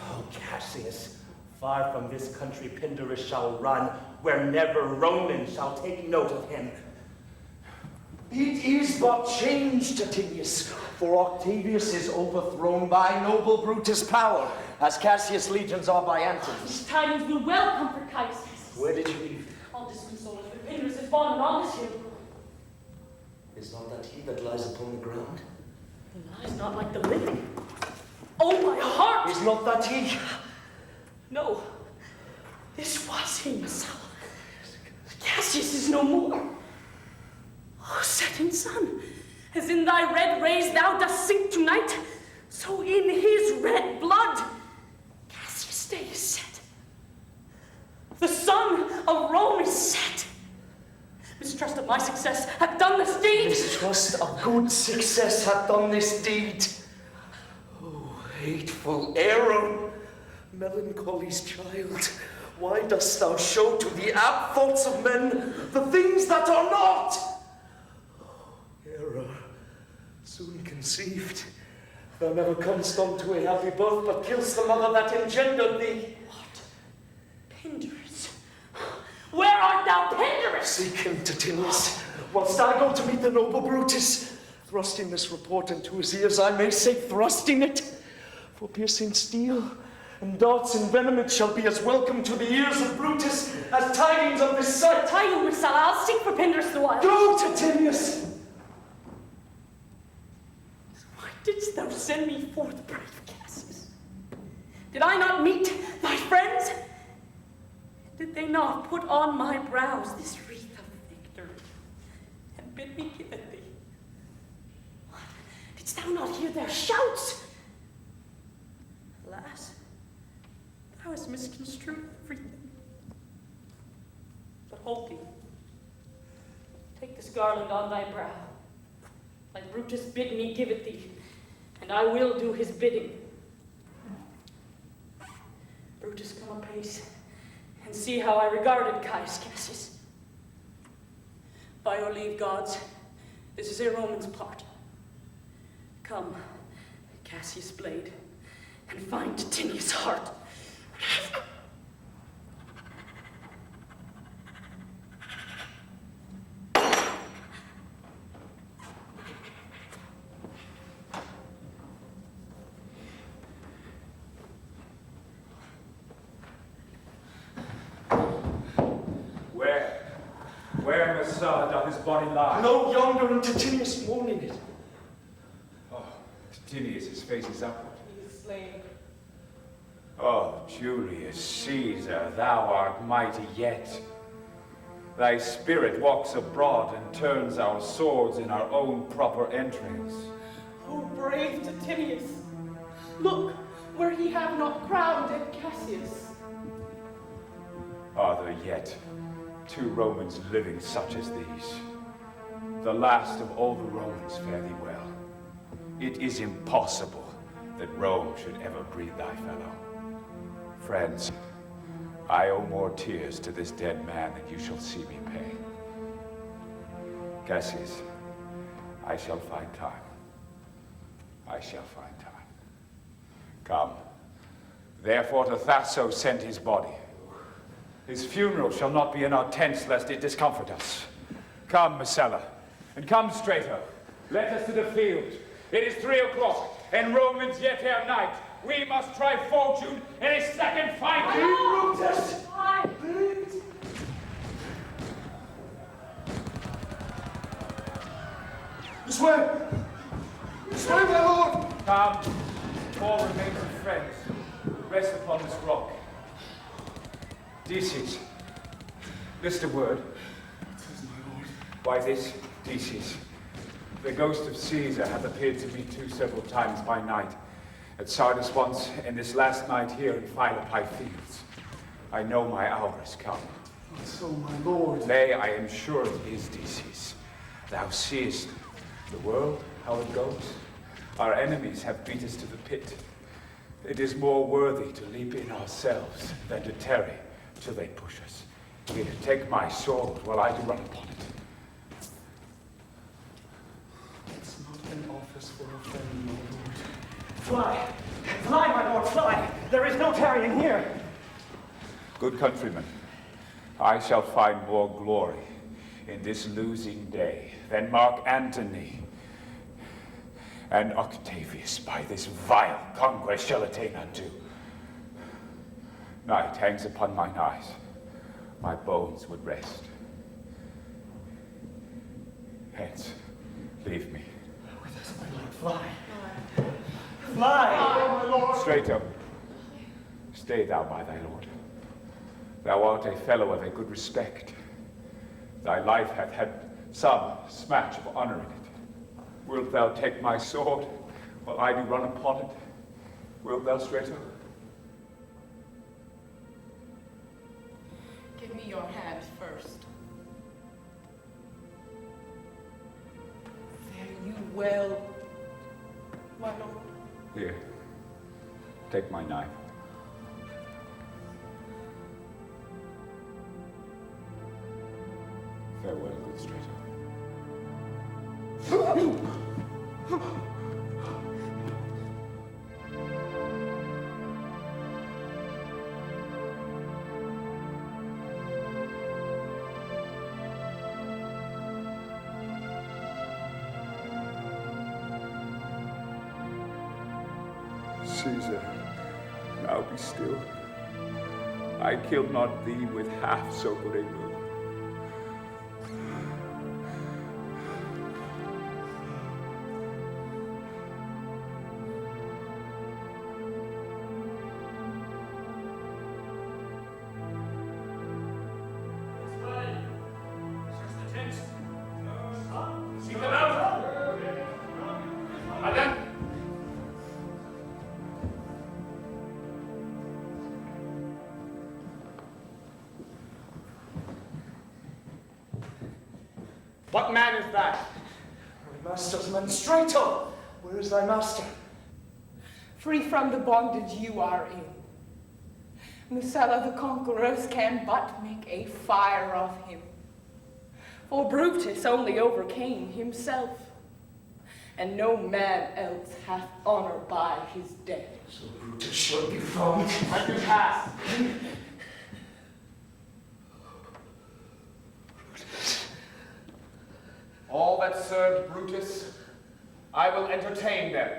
Oh, Cassius, far from this country Pindarus shall run, where never Roman shall take note of him. It is but change, Titinius, for Octavius is overthrown by noble Brutus' power, as Cassius' legions are by Antony's. These tidings will well comfort Caius. Where did you leave? All disconsolate, but Pindarus is fallen on this hill. Is not that he that lies upon the ground? He lies not like the living. Oh, my heart! Is not that he? No, this was he, Messiah. Cassius is no more. Oh, setting sun, as in thy red rays thou dost sink tonight, so in his red blood Cassius' day is set. The sun of Rome is set. Mistrust of my success hath done this deed. Mistrust of good success hath done this deed. Oh, hateful error, melancholy's child, why dost thou show to the apt thoughts of men the things that are not? Error, soon conceived, thou never comest unto a happy birth, but kill'st the mother that engendered thee. What? Pindarus? Where art thou, Pindarus? Seek him, Titinius, whilst I go to meet the noble Brutus. Thrusting this report into his ears, I may say thrusting it, for piercing steel and darts envenomed shall be as welcome to the ears of Brutus as tidings of this sight. Tidings, Messiah, I'll seek for Pindarus the while. Go, Titinius! Why didst thou send me forth, brave Cassius? Did I not meet thy friends? Did they not put on my brows this wreath of victory and bid me give it thee? What? Didst thou not hear their shouts? Alas, thou hast misconstrued everything. But hold thee. Take this garland on thy brow. Like Brutus bid me give it thee, and I will do his bidding. Brutus, come apace, and see how I regarded Caius Cassius. By your leave, gods, this is a Roman's part. Come, Cassius blade, and find Titinius' heart. Where, Messiah, doth his body lie? Lo, yonder, and Titinius mourning it. Oh, Titinius, his face is upward. He is slain. Oh, Julius Caesar, thou art mighty yet. Thy spirit walks abroad and turns our swords in our own proper entrails. Oh, brave Titinius! Look, where he have not crowned at Cassius. Are there yet 2 Romans living such as these? The last of all the Romans fare thee well. It is impossible that Rome should ever breed thy fellow. Friends, I owe more tears to this dead man than you shall see me pay. Cassius, I shall find time. I shall find time. Come. Therefore to Thasso send his body. His funeral shall not be in our tents, lest it discomfort us. Come, Messala, and come, Strato. Let us to the field. It is 3 o'clock, and Romans yet ere night. We must try fortune in a second fight. Brutus! This way! This way, my lord! Come, all remains of friends. Rest upon this rock. Decius, list a word. Says my lord. Why this, Decius? The ghost of Caesar hath appeared to me 2 several times by night. At Sardis once, and this last night here in Philippi fields. I know my hour is come. Not so, my lord. Nay, I am sure it is, Decius. Thou seest the world, how it goes. Our enemies have beat us to the pit. It is more worthy to leap in ourselves than to tarry till they push us. Here, take my sword while I do run upon it. It's not an offer us for a friend, my lord. Fly! Fly, my lord, fly! There is no tarrying here! Good countrymen, I shall find more glory in this losing day than Mark Antony and Octavius by this vile conquest shall attain unto. Night hangs upon mine eyes, my bones would rest. Hence, leave me. With us, my lord, fly! Fly! Oh, my lord! Strato, stay thou by thy lord. Thou art a fellow of a good respect. Thy life hath had some smatch of honor in it. Wilt thou take my sword while I do run upon it? Wilt thou, Strato? Give me your hand first. Fare you well, my lord. Here, take my knife. Farewell, good Strato. Caesar, now be still. I killed not thee with half so good a will. What man is that? My master's man, Strato! Where is thy master? Free from the bondage you are in. Messala the conquerors can but make a fire of him. For Brutus only overcame himself, and no man else hath honor by his death. So Brutus shall be found. Let him pass. All that served Brutus, I will entertain them.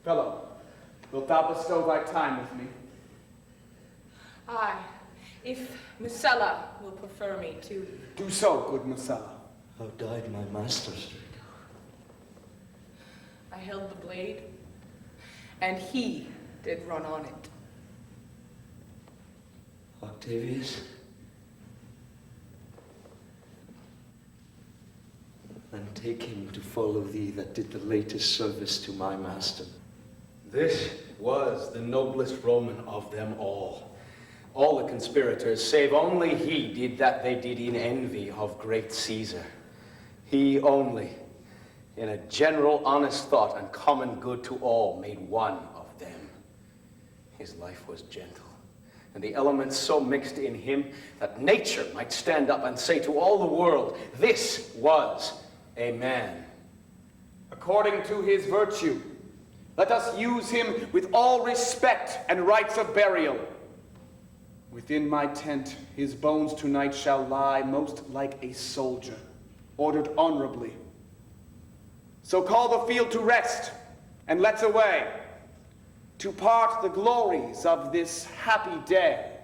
Fellow, wilt thou bestow thy time with me? Aye, if Messala will prefer me to. Do so, good Messala. How died my master, Strato? I held the blade, and he did run on it. Octavius? Then take him to follow thee that did the latest service to my master. This was the noblest Roman of them all. All the conspirators, save only he, did that they did in envy of great Caesar. He only, in a general honest thought and common good to all, made one of them. His life was gentle, and the elements so mixed in him that nature might stand up and say to all the world, this was a man. According to his virtue, let us use him with all respect and rites of burial. Within my tent, his bones tonight shall lie most like a soldier, ordered honorably. So call the field to rest, and let's away, to part the glories of this happy day.